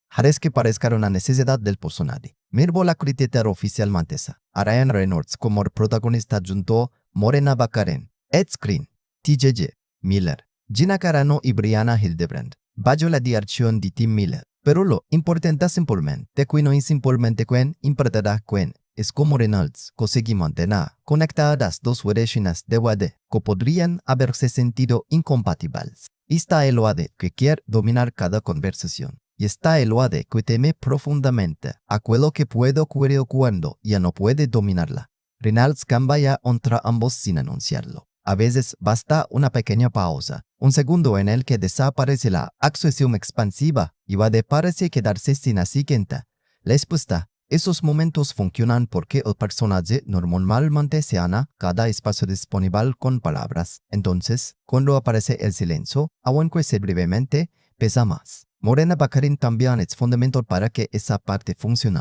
Haré que parezca una necesidad del personaje. Mirbo la criticar oficialmente a Ryan Reynolds como el protagonista junto a Morena Baccarin, Ed Skrein, T.J. Miller, Gina Carano y Brianna Hildebrand, bajo la dirección de Tim Miller. Pero lo importante simplemente que no es simplemente quien importará quien es como Reynolds consigue mantener conectadas dos versiones de Wade que podrían haberse sentido incompatibles. Está el Wade que quiere dominar cada conversación. Y está el Wade que teme profundamente aquello que puede ocurrir cuando ya no puede dominarla. Reynolds cambia entre ambos sin anunciarlo. A veces basta una pequeña pausa, un segundo en el que desaparece la accesión expansiva y Wade parece quedarse sin la siguiente. La respuesta. Esos momentos funcionan porque el personaje normalmente se llena cada espacio disponible con palabras. Entonces, cuando aparece el silencio, aunque sea brevemente, pesa más. Morena Baccarin también es fundamental para que esa parte funcione.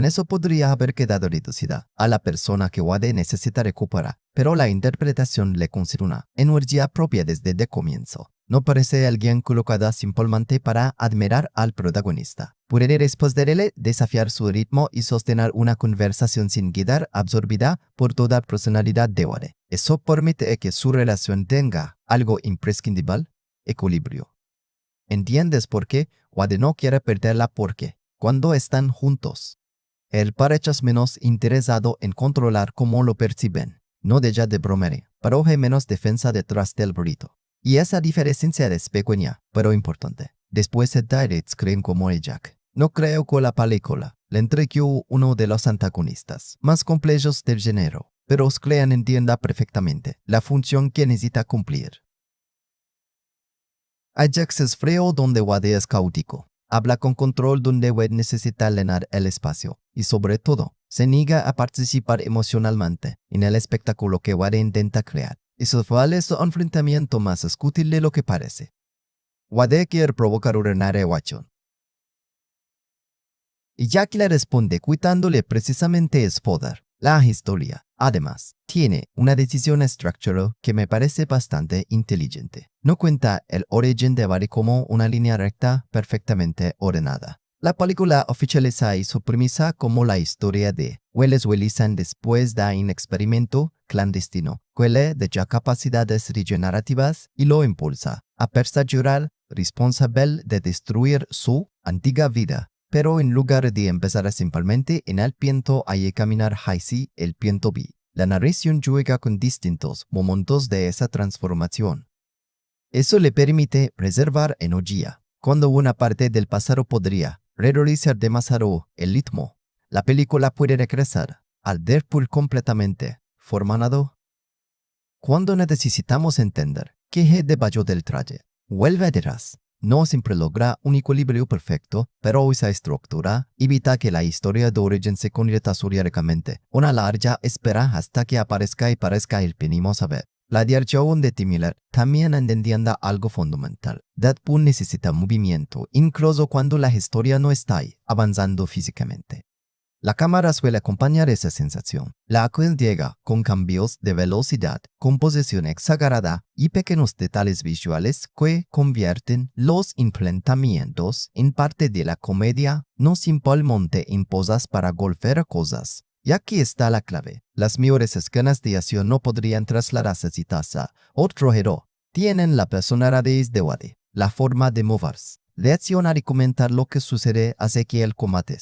Eso podría haber quedado reducida a la persona que Wade necesita recuperar, pero la interpretación le concede una energía propia desde el comienzo. No parece alguien colocada simplemente para admirar al protagonista. Puede responderle, desafiar su ritmo y sostener una conversación sin quedar absorbida por toda personalidad de Wade. Eso permite que su relación tenga algo imprescindible, equilibrio. ¿Entiendes por qué Wade no quiere perderla? Porque cuando están juntos, él parece menos interesado en controlar cómo lo perciben. No deja de bromear, pero hay menos defensa detrás del burrito. Y esa diferencia es pequeña, pero importante. Después de Direct creen como el Jack. No creo que la película le entregó uno de los antagonistas más complejos del género, pero Scream entienda perfectamente la función que necesita cumplir. Ajax es frío donde Wade es caótico. Habla con control donde Wade necesita llenar el espacio. Y sobre todo, se niega a participar emocionalmente en el espectáculo que Wade intenta crear. Eso vale su enfrentamiento más útil de lo que parece. Wade quiere provocar una narración. Y Jack le responde quitándole precisamente el poder. La historia, además, tiene una decisión estructural que me parece bastante inteligente. No cuenta el origen de Wade como una línea recta perfectamente ordenada. La película oficializa su premisa como la historia de Welles Willison después de un experimento clandestino, que le da capacidades regenerativas y lo impulsa a perseguir responsable de destruir su antigua vida. Pero en lugar de empezar simplemente en el piento hay que caminar hacia el piento B. La narración juega con distintos momentos de esa transformación. Eso le permite preservar energía. Cuando una parte del pasado podría realizar demasiado el ritmo, la película puede regresar al Deadpool completamente formado. Cuando necesitamos entender qué es debajo del traje, vuelve atrás. No siempre logra un equilibrio perfecto, pero esa estructura evita que la historia de origen se convierta sóricamente una larga espera hasta que aparezca y parezca el venimos a ver. La dirección de Tim Miller también entendiendo algo fundamental. Deadpool necesita movimiento, incluso cuando la historia no está ahí, avanzando físicamente. La cámara suele acompañar esa sensación, la cual llega con cambios de velocidad, composición exagerada y pequeños detalles visuales que convierten los enfrentamientos en parte de la comedia, no simplemente en posas para golpear cosas. Y aquí está la clave. Las mejores escenas de acción no podrían trasladarse citas a otro héroe. Tienen la personalidad de Wade, la forma de moverse, reaccionar y comentar lo que sucede hace que el combate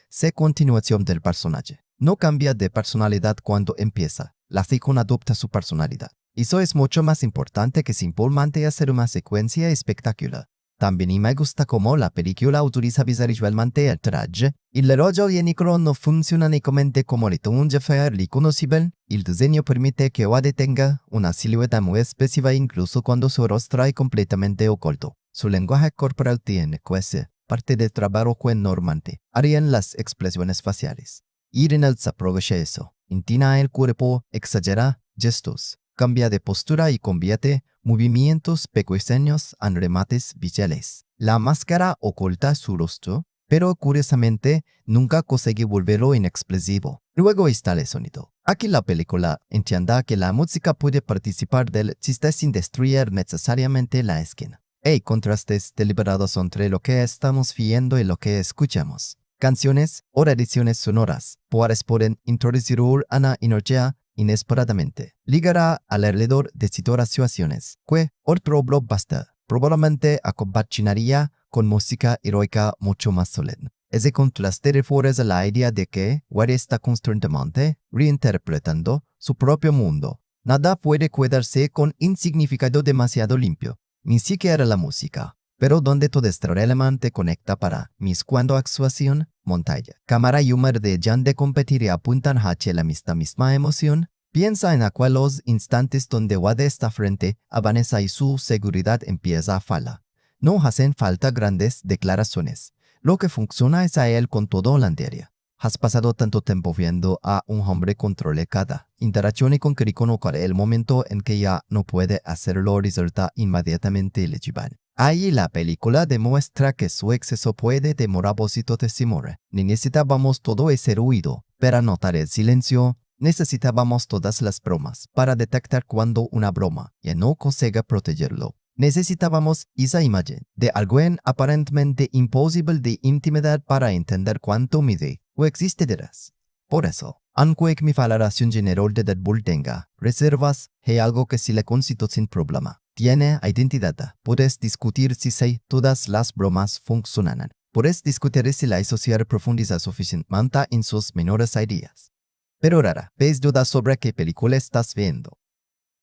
sea continuación del personaje. No cambia de personalidad cuando empieza. La ficción adopta su personalidad. Eso es mucho más importante que simplemente hacer una secuencia espectacular. También me gusta cómo la película utiliza visualmente el traje. El rollo y el negro no funcionan únicamente como un jefe reconocible. El diseño permite que Wade tenga una silueta muy específica incluso cuando su rostro es completamente oculto. Su lenguaje corporal tiene que ser parte del trabajo que normalmente harían las expresiones faciales. Y Reynolds aprovecha eso. Intina el cuerpo, exagera gestos, cambia de postura y convierte movimientos pequeños en remates visuales. La máscara oculta su rostro, pero curiosamente nunca consigue volverlo inexpresivo. Luego está el sonido. Aquí la película entiende que la música puede participar del chiste sin destruir necesariamente la escena. Hay contrastes deliberados entre lo que estamos viendo y lo que escuchamos. Canciones o ediciones sonoras pueden introducir una energía inesperadamente. Ligará alrededor de situaciones que otro blockbuster probablemente acompañaría con música heroica mucho más solemne. Ese contraste refuerza la idea de que Wade está constantemente reinterpretando su propio mundo. Nada puede quedarse con un significado demasiado limpio. Ni siquiera la música, pero donde todo estrellamente conecta para mis cuando actuación, montaje, cámara y humor de Jan de competir y apuntan hacia la misma emoción, piensa en aquellos instantes donde Wade está frente a Vanessa y su seguridad empieza a fallar. No hacen falta grandes declaraciones, lo que funciona es a él con todo la anterior. Has pasado tanto tiempo viendo a un hombre controlar cada interacción y con que reconocer el momento en que ya no puede hacerlo resulta inmediatamente legible. Ahí la película demuestra que su exceso puede demorar poquito de simore. Ni necesitábamos todo ese ruido para notar el silencio. Necesitábamos todas las bromas para detectar cuando una broma ya no consigue protegerlo. Necesitábamos esa imagen de alguien aparentemente imposible de intimidad para entender cuánto mide o existe detrás. Por eso, aunque mi valoración general de Deadpool tenga reservas, es algo que se le concito sin problema. Tiene identidad. Puedes discutir si todas las bromas funcionan. Puedes discutir si la sociedad profundiza suficientemente en sus menores ideas. Pero rara vez dudas sobre qué película estás viendo.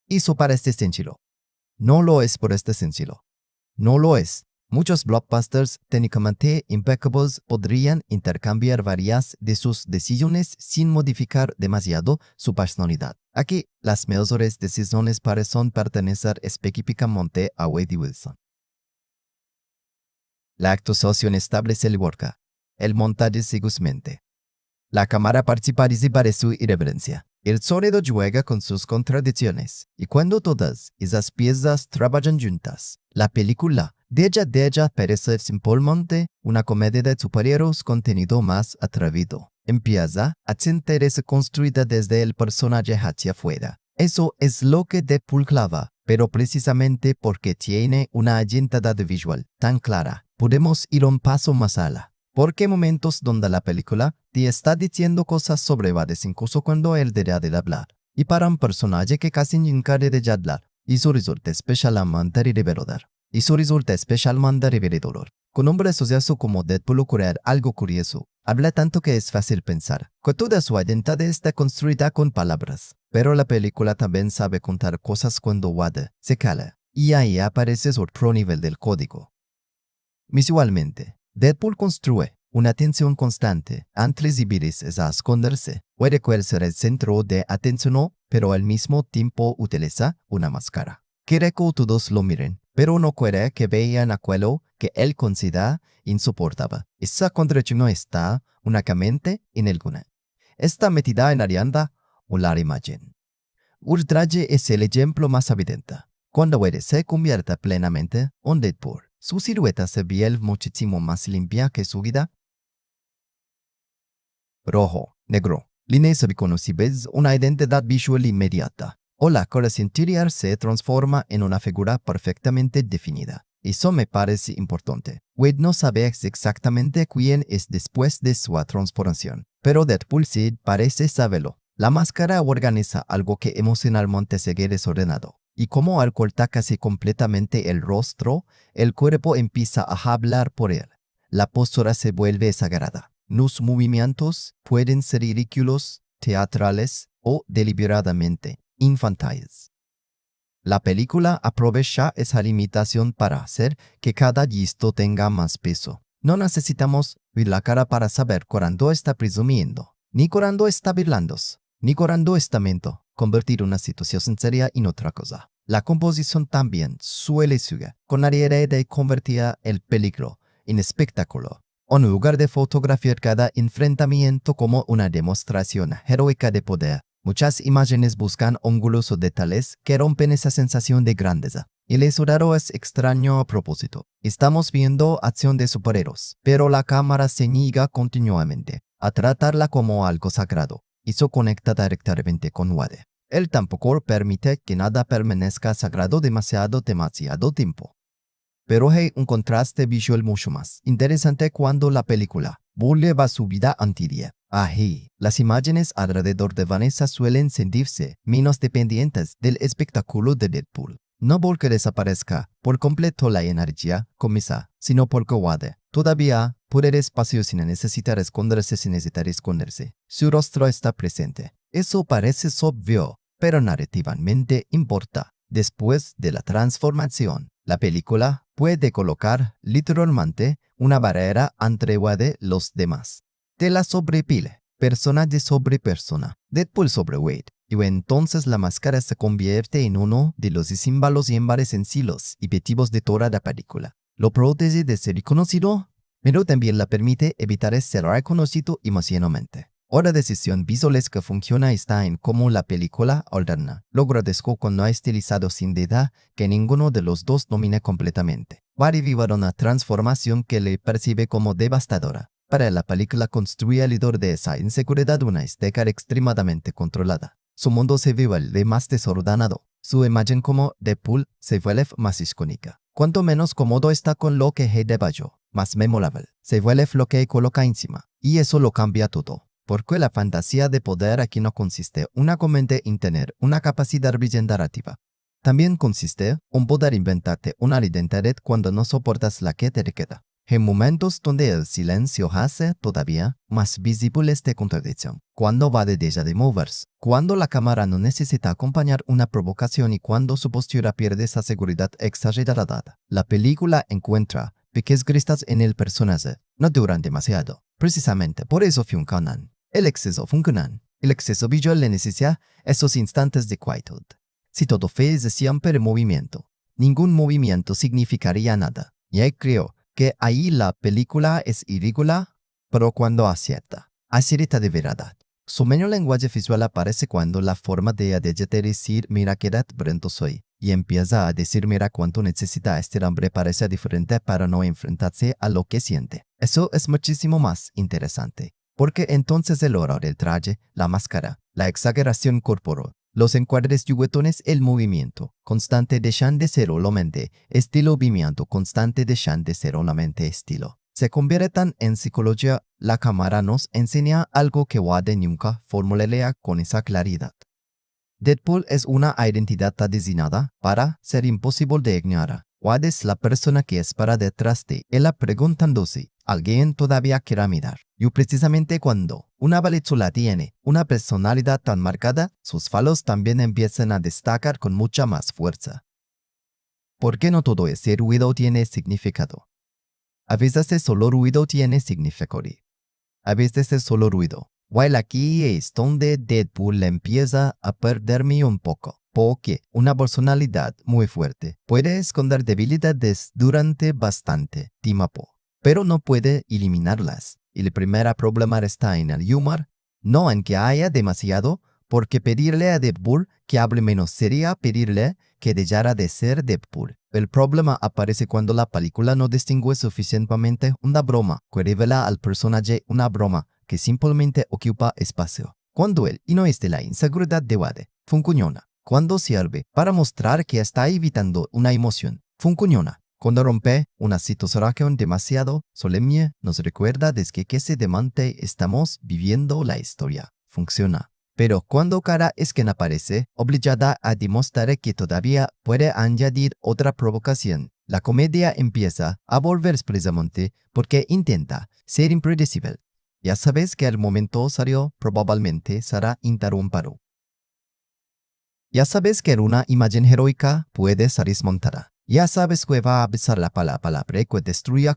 Eso parece sencillo. No lo es por este sencillo. No lo es. Muchos blockbusters técnicamente impecables podrían intercambiar varias de sus decisiones sin modificar demasiado su personalidad. Aquí, las mejores decisiones parecen pertenecer específicamente a Wade Wilson. La actuación establece el worka. El montaje seguramente. La cámara participa de su irreverencia. El sonido juega con sus contradicciones, y cuando todas esas piezas trabajan juntas, la película deja parecer simplemente una comedia de superhéroes contenido más atrevido. Empieza a sentirse construida desde el personaje hacia afuera. Eso es lo que Deadpool clava, pero precisamente porque tiene una identidad visual tan clara, podemos ir un paso más allá. Porque momentos donde la película te está diciendo cosas sobre Wade incluso cuando él deja de hablar. Y para un personaje que casi nunca deja de hablar, eso resulta especialmente revelador. Con un proceso como Deadpool ocurre algo curioso. Habla tanto que es fácil pensar que toda su identidad está construida con palabras. Pero la película también sabe contar cosas cuando Wade se cala. Y ahí aparece otro nivel del código. Visualmente, Deadpool construye una tensión constante entre civiles a esconderse. Puede ser el centro de atención, pero al mismo tiempo utiliza una máscara. Quiere que todos lo miren, pero no quiere que vean aquello que él considera insoportable. Esa contradicción está únicamente en alguna. Está metida en Arianda o la imagen. Ultraje es el ejemplo más evidente. Cuando él se convierte plenamente en Deadpool, su silueta se ve muchísimo más limpia que su vida. Rojo, negro, líneas reconocibles, una identidad visual inmediata. O la cara interior se transforma en una figura perfectamente definida. Eso me parece importante. Wade no sabe exactamente quién es después de su transformación, pero Deadpool sí parece saberlo. La máscara organiza algo que emocionalmente sigue desordenado. Y como al cortar casi completamente el rostro, el cuerpo empieza a hablar por él. La postura se vuelve sagrada. Los movimientos pueden ser ridículos, teatrales o deliberadamente infantiles. La película aprovecha esa limitación para hacer que cada gesto tenga más peso. No necesitamos ver la cara para saber cuándo está presumiendo, ni cuándo está burlando, ni cuándo está mintiendo. Convertir una situación seria en otra cosa. La composición también suele seguir con la idea de convertir el peligro en espectáculo. En lugar de fotografiar cada enfrentamiento como una demostración heroica de poder, muchas imágenes buscan ángulos o detalles que rompen esa sensación de grandeza. El resultado es extraño a propósito. Estamos viendo acción de superhéroes, pero la cámara se niega continuamente a tratarla como algo sagrado y se conecta directamente con Wade. Él tampoco permite que nada permanezca sagrado demasiado tiempo. Pero hay un contraste visual mucho más interesante cuando la película vuelve a su vida anterior. Ahí, las imágenes alrededor de Vanessa suelen sentirse menos dependientes del espectáculo de Deadpool. No porque desaparezca por completo la energía comienza, sino porque Wade todavía puede ir espacio sin necesitar esconderse sin necesitar esconderse. Su rostro está presente. Eso parece obvio, pero narrativamente importa. Después de la transformación, la película puede colocar literalmente una barrera entre Wade y los demás. Tela sobre pile, personaje sobre persona, Deadpool sobre Wade. Y entonces la máscara se convierte en uno de los símbolos y embares sencillos y objetivos de toda la película. Lo protege de ser reconocido, pero también la permite evitar ser reconocido emocionalmente. Otra decisión visual que funciona está en cómo la película alterna. Lo agradezco cuando ha estilizado sin duda que ninguno de los dos domine completamente. Wade vive una transformación que le percibe como devastadora. Para la película construye alrededor de esa inseguridad una estética extremadamente controlada. Su mundo se vuelve más desordenado. Su imagen como Deadpool se vuelve más icónica. Cuanto menos cómodo está con lo que hay debajo, más memorable se vuelve lo que coloca encima. Y eso lo cambia todo. Porque la fantasía de poder aquí no consiste únicamente en tener una capacidad regenerativa. También consiste en poder inventarte una identidad cuando no soportas la que te queda. En momentos donde el silencio hace todavía más visible esta contradicción. Cuando Wade deja de moverse, cuando la cámara no necesita acompañar una provocación y cuando su postura pierde esa seguridad exagerada. La película encuentra piques grises en el personaje. No duran demasiado. Precisamente por eso funcionan. El exceso funciona. El exceso visual le necesita esos instantes de quietud. Si todo es siempre movimiento, ningún movimiento significaría nada. Y creo que ahí la película es irregular, pero cuando acierta de verdad. Su medio lenguaje visual aparece cuando la forma de decir mira qué brento soy, y empieza a decir mira cuánto necesita este hombre parece diferente para no enfrentarse a lo que siente. Eso es muchísimo más interesante, porque entonces el horror, el traje, la máscara, la exageración corporal, los encuadres juguetones, el movimiento constante dejan de ser solamente estilo, movimiento constante dejan de ser solamente estilo. Se convierten en psicología. La cámara nos enseña algo que Wade nunca formularía con esa claridad. Deadpool es una identidad diseñada para ser imposible de ignorar. Wade es la persona que espera detrás de él preguntándose, ¿alguien todavía quiere mirar? Y precisamente cuando una película tiene una personalidad tan marcada, sus fallos también empiezan a destacar con mucha más fuerza. Porque no todo ese ruido tiene significado. A veces es solo ruido tiene significado. A veces es solo ruido. While aquí es donde Deadpool empieza a perderme un poco. Porque una personalidad muy fuerte puede esconder debilidades durante bastante tiempo, pero no puede eliminarlas. El primer problema está en el humor, no en que haya demasiado, porque pedirle a Deadpool que hable menos sería pedirle que dejara de ser Deadpool. El problema aparece cuando la película no distingue suficientemente una broma que revela al personaje una broma que simplemente ocupa espacio. Cuando él y no es de la inseguridad de Wade, funciona. Cuando sirve para mostrar que está evitando una emoción, funciona. Cuando rompe una situación demasiado solemne, nos recuerda desde que se demante estamos viviendo la historia. Funciona. Pero cuando cada esquina aparece, obligada a demostrar que todavía puede añadir otra provocación, la comedia empieza a volver precisamente porque intenta ser impredecible. Ya sabes que el momento serio probablemente será interrumpido. Ya sabes que una imagen heroica puede ser desmontada. Ya sabes que va a besar la palabra que destruya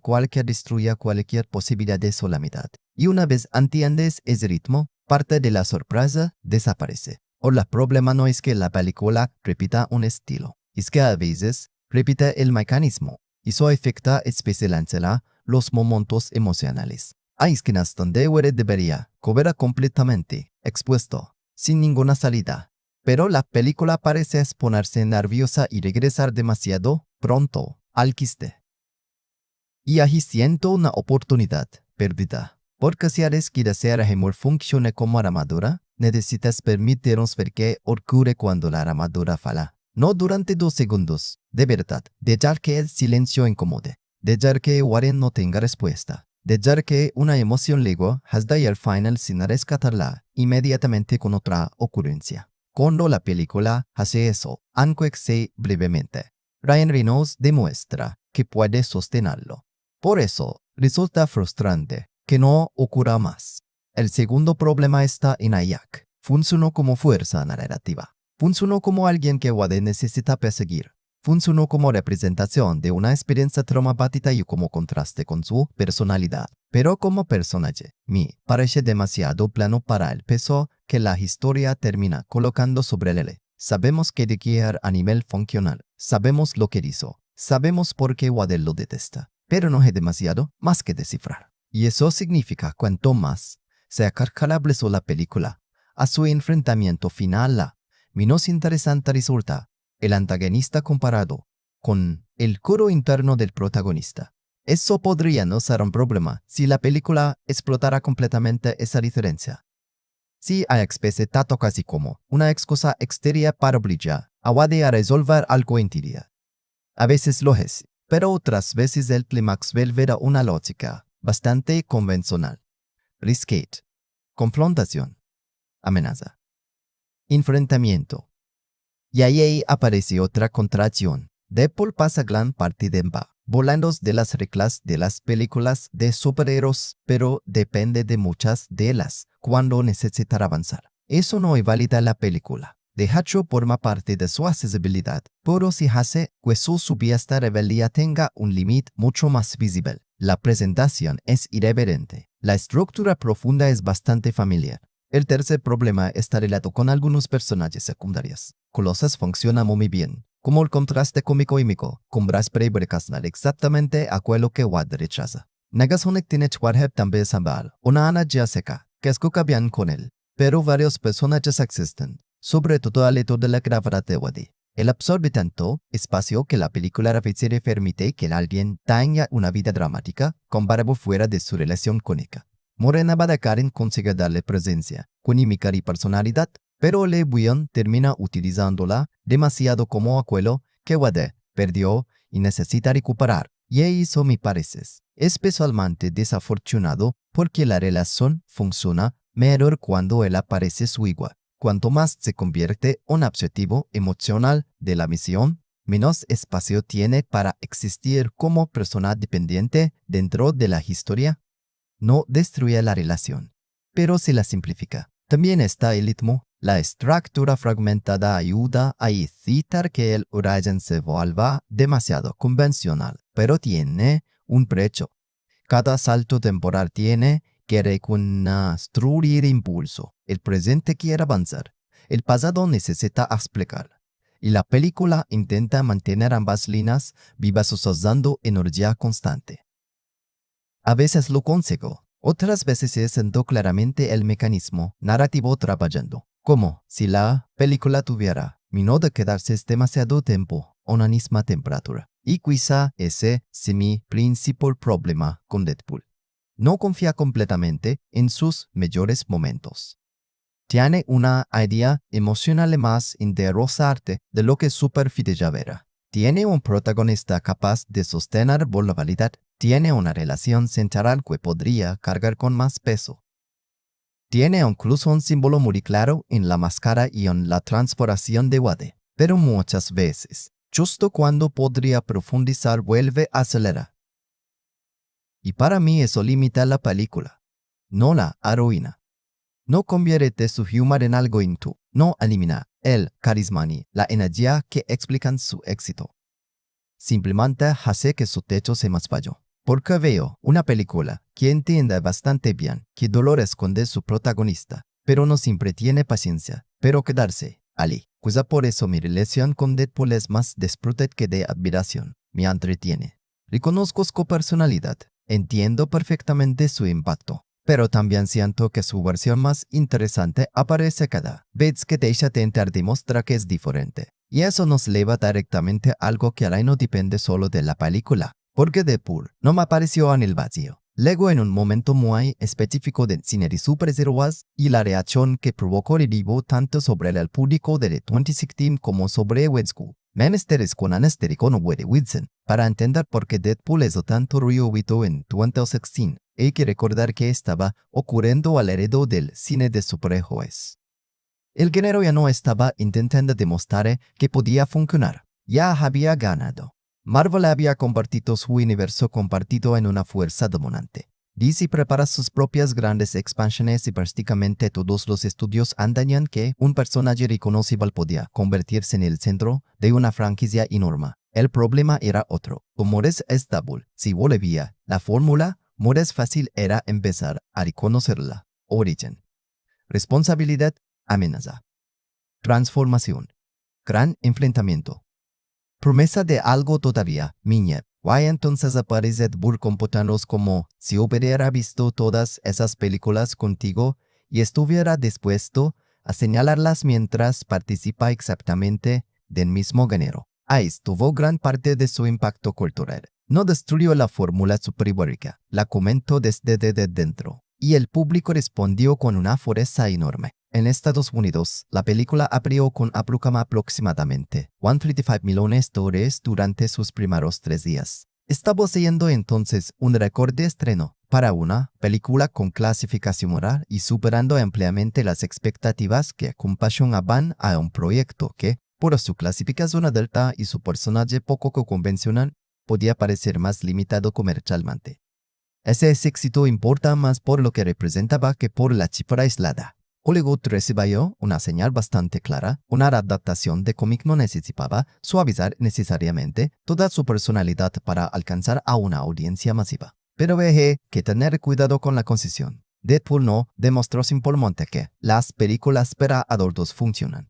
cualquier posibilidad de solemnidad. Y una vez entiendes ese ritmo, parte de la sorpresa desaparece. O el problema no es que la película repita un estilo, es que a veces repite el mecanismo. Y eso afecta especialmente los momentos emocionales. Hay esquinas donde uno debería comer completamente expuesto, sin ninguna salida. Pero la película parece ponerse nerviosa y regresar demasiado pronto al quiste. Y ahí siento una oportunidad perdida. Porque si quieres que el humor funcione como armadura, necesitas permitirnos ver qué ocurre cuando la armadura falla. No durante 2 segundos, de verdad. Dejar que el silencio incomode. Dejar que Warren no tenga respuesta. Dejar que una emoción luego hasta el final sin rescatarla inmediatamente con otra ocurrencia. Cuando la película hace eso, aunque sea brevemente, Ryan Reynolds demuestra que puede sostenerlo. Por eso, resulta frustrante que no ocurra más. El segundo problema está en Ayak. Funcionó como fuerza narrativa. Funcionó como alguien que Wade necesita perseguir. Funcionó como representación de una experiencia traumática y como contraste con su personalidad. Pero como personaje, me parece demasiado plano para el peso que la historia termina colocando sobre él. Sabemos que de guiar a nivel funcional. Sabemos lo que hizo. Sabemos por qué Wade lo detesta. Pero no hay demasiado más que descifrar. Y eso significa cuanto más se acerca la película a su enfrentamiento final, menos interesante resulta el antagonista comparado con el coro interno del protagonista. Eso podría no ser un problema si la película explotara completamente esa diferencia. Si hay expectado casi como una excusa exterior para obligar a Wade a resolver algo interior. A veces lo es, pero otras veces el clímax vuelve a una lógica bastante convencional. Rescate, confrontación, amenaza, enfrentamiento. Y ahí aparece otra contracción. Deadpool pasa gran parte de volando de las reglas de las películas de superhéroes, pero depende de muchas de ellas cuando necesita avanzar. Eso no invalida la película. De hecho, forma parte de su accesibilidad, pero si hace que su supuesta rebeldía tenga un límite mucho más visible. La presentación es irreverente. La estructura profunda es bastante familiar. El tercer problema está relacionado con algunos personajes secundarios. Colossus funciona muy bien, como el contraste cómico con Raspberry Brickasnal exactamente aquello que Wade rechaza. Negasonic tiene Warhead también Sambal, una Ana Jessica, que escucha bien con él, pero varios personajes existen, sobre todo al lado de la gravedad de Wade. Él absorbe tanto espacio que la película refiere permite que alguien tenga una vida dramática comparable fuera de su relación cónica. Morena Badacarin consigue darle presencia, química y personalidad, pero Le Guion termina utilizándola demasiado como aquello que Wade perdió y necesita recuperar. Y eso me parece especialmente desafortunado porque la relación funciona mejor cuando él aparece su igual. Cuanto más se convierte un objetivo emocional de la misión, menos espacio tiene para existir como persona dependiente dentro de la historia. No destruye la relación, pero se la simplifica. También está el ritmo. La estructura fragmentada ayuda a evitar que el origen se vuelva demasiado convencional, pero tiene un precio. Cada salto temporal tiene que reconstruir impulso. El presente quiere avanzar. El pasado necesita explicar. Y la película intenta mantener ambas líneas vivas usando energía constante. A veces lo consigo. Otras veces siento claramente el mecanismo narrativo trabajando, como si la película tuviera miedo de quedarse demasiado tiempo a una misma temperatura. Y quizá ese es mi principal problema con Deadpool. No confía completamente en sus mejores momentos. Tiene una idea emocional más interesante de lo que superficial vera. Tiene un protagonista capaz de sostener vulnerabilidad. Tiene una relación central que podría cargar con más peso. Tiene incluso un símbolo muy claro en la máscara y en la transformación de Wade. Pero muchas veces, justo cuando podría profundizar, vuelve a acelerar. Y para mí eso limita la película. No la arruina. No convierte su humor en algo into. No elimina el carisma ni la energía que explican su éxito. Simplemente hace que su techo sea más bajo. Porque veo una película que entiende bastante bien que dolor esconde su protagonista, pero no siempre tiene paciencia, pero quedarse allí. Quizá por eso mi relación con Deadpool es más disfrute que de admiración. Me entretiene. Reconozco su personalidad. Entiendo perfectamente su impacto. Pero también siento que su versión más interesante aparece cada vez que deja de intentar demostrar que es diferente. Y eso nos lleva directamente a algo que ahora no depende solo de la película, porque Deadpool no me apareció en el vacío. Luego en un momento muy específico del cine de superhéroes y la reacción que provocó derivó tanto sobre el público de 2016 como sobre Wednesday. Menesteres con anestésico no puede Wilson. Para entender por qué Deadpool hizo tanto ruido en 2016, hay que recordar que estaba ocurriendo alrededor del cine de superhéroes. El género ya no estaba intentando demostrar que podía funcionar. Ya había ganado. Marvel había compartido su universo compartido en una fuerza dominante. DC prepara sus propias grandes expansiones y prácticamente todos los estudios andañan que un personaje reconocible podía convertirse en el centro de una franquicia enorme. El problema era otro. Como es estable, si volvía la fórmula, más fácil era empezar a reconocerla. Origen. Responsabilidad. Amenaza. Transformación. Gran enfrentamiento. Promesa de algo todavía, miña. Why entonces aparece Deadpool comportándonos como si hubiera visto todas esas películas contigo y estuviera dispuesto a señalarlas mientras participa exactamente del mismo género. Ahí tuvo gran parte de su impacto cultural. No destruyó la fórmula superibórica, la comentó desde dentro. Y el público respondió con una fuerza enorme. En Estados Unidos, la película abrió con aproximadamente 135 millones de dólares durante sus primeros 3 días. Estaba siendo entonces un récord de estreno para una película con clasificación moral y superando ampliamente las expectativas que acompañaban a un proyecto que, por su clasificación adulta y su personaje poco convencional, podía parecer más limitado comercialmente. Ese éxito importa más por lo que representaba que por la cifra aislada. Hollywood recibió una señal bastante clara. Una adaptación de cómic no necesitaba suavizar necesariamente toda su personalidad para alcanzar a una audiencia masiva. Pero hay que tener cuidado con la concesión. Deadpool no demostró simplemente que las películas para adultos funcionan.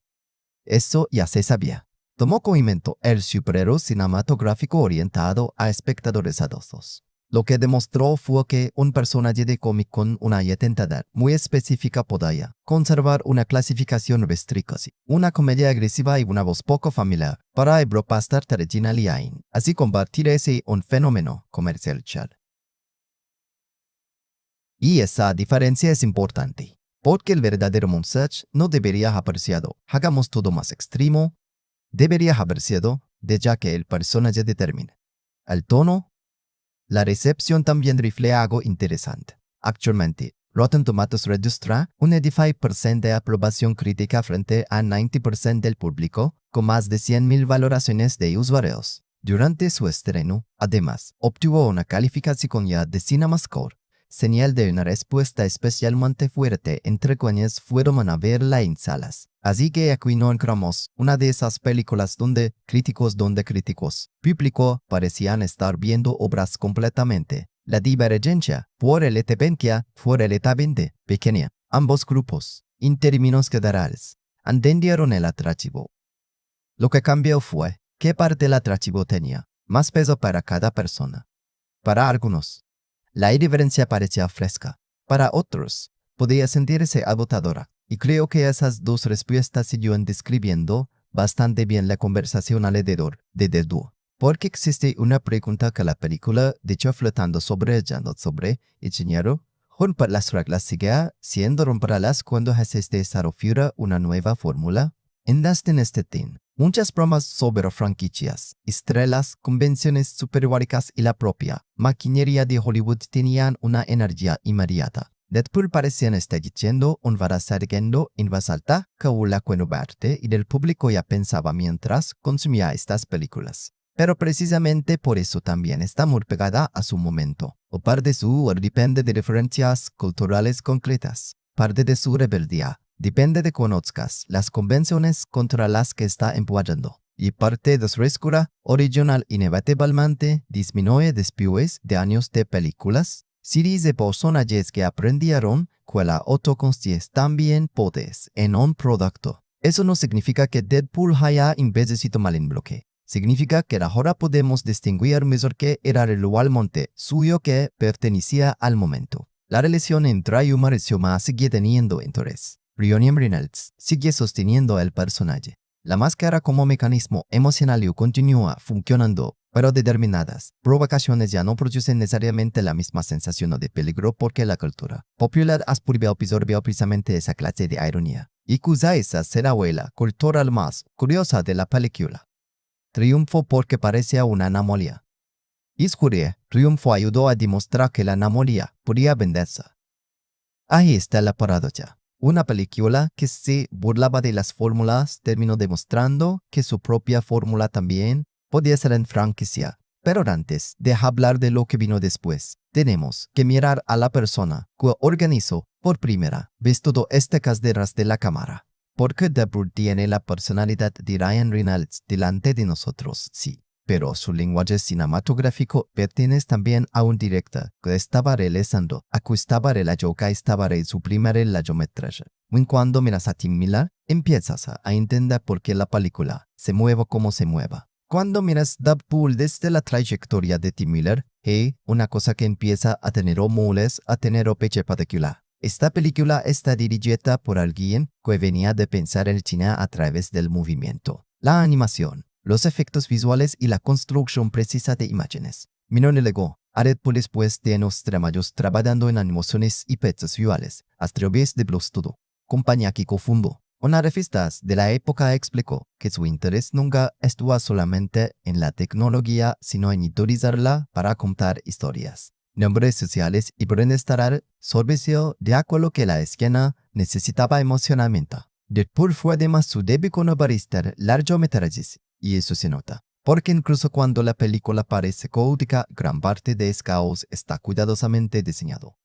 Eso ya se sabía. Tomó conocimiento el superhéroe cinematográfico orientado a espectadores adultos. Lo que demostró fue que un personaje de cómic con una identidad muy específica podía conservar una clasificación restricta, una comedia agresiva y una voz poco familiar para el blockbuster tradicional y así convertirse en un fenómeno comercial. Y esa diferencia es importante, porque el verdadero mensaje no debería haber sido hagamos todo más extremo, debería haber sido de ya que el personaje determina el tono. La recepción también refleja algo interesante. Actualmente, Rotten Tomatoes registra un 85% de aprobación crítica frente a 90% del público, con más de 100,000 valoraciones de usuarios. Durante su estreno, además, obtuvo una calificación ya de CinemaScore, señal de una respuesta especialmente fuerte entre quienes fueron a verla en salas. Así que aquí no encontramos una de esas películas donde críticos público parecían estar viendo obras completamente. La divergencia fue relativamente pequeña. Ambos grupos, en términos generales, entendieron el atractivo. Lo que cambió fue qué parte del atractivo tenía más peso para cada persona. Para algunos, la irreverencia parecía fresca. Para otros, podía sentirse agotadora. Y creo que esas dos respuestas siguieron describiendo bastante bien la conversación alrededor de The Duo. Porque existe una pregunta que la película, dicho flotando sobre ella, no sobre el dinero, romper las reglas sigue siendo romperlas cuando se desarrolla una nueva fórmula. En este tema, muchas bromas sobre franquicias, estrellas, convenciones superheroicas y la propia maquinaria de Hollywood tenían una energía inmediata. Deadpool parecía estar diciendo un varasargendo en voz alta que la buena parte y del público ya pensaba mientras consumía estas películas. Pero precisamente por eso también está muy pegada a su momento. O parte de su depende de referencias culturales concretas. Parte de su rebeldía depende de conozcas las convenciones contra las que está empujando. Y parte de su frescura original inevitablemente disminuye después de años de películas, series de personajes que aprendieron que la autoconsciencia también puedes en un producto. Eso no significa que Deadpool haya envejecido mal en bloque. Significa que ahora podemos distinguir mejor que era realmente suyo que pertenecía al momento. La relación entre Uma y Sioma sigue teniendo interés. Ryan Reynolds sigue sosteniendo el personaje. La máscara como mecanismo emocional continúa funcionando, pero determinadas provocaciones ya no producen necesariamente la misma sensación de peligro porque la cultura popular absorbió precisamente esa clase de ironía. Y quizá esa será la cultural más curiosa de la película. Triunfo porque parecía una anomalía. Triunfo ayudó a demostrar que la anomalía podía venderse. Ahí está la paradoja. Una película que se burlaba de las fórmulas terminó demostrando que su propia fórmula también podía ser en franquicia. Pero antes de hablar de lo que vino después, tenemos que mirar a la persona que organizó por primera vez todo este caso detrás de la cámara. Porque Deadpool tiene la personalidad de Ryan Reynolds delante de nosotros, sí. Pero su lenguaje cinematográfico pertenece también a un director que estaba realizando, estaba su primer largometraje. Cuando miras a Tim Miller, empiezas a entender por qué la película se mueve como se mueve. Cuando miras Deadpool desde la trayectoria de Tim Miller, una cosa que empieza a tener moles, a tener peche particular. Esta película está dirigida por alguien que venía de pensar el cine a través del movimiento, la animación, los efectos visuales y la construcción precisa de imágenes. Minor legó a Deadpool después de años trabajando en animaciones y efectos visuales, a través de Blues Studio, compañía que cofundó. Una revista de la época explicó que su interés nunca estuvo solamente en la tecnología, sino en utilizarla para contar historias. Nombres sociales y bienestar servicio de acuerdo que la escena necesitaba emocionalmente. Deadpool fue además su debut con realizar largometrajes, y eso se nota, porque incluso cuando la película parece caótica, gran parte de ese caos está cuidadosamente diseñado.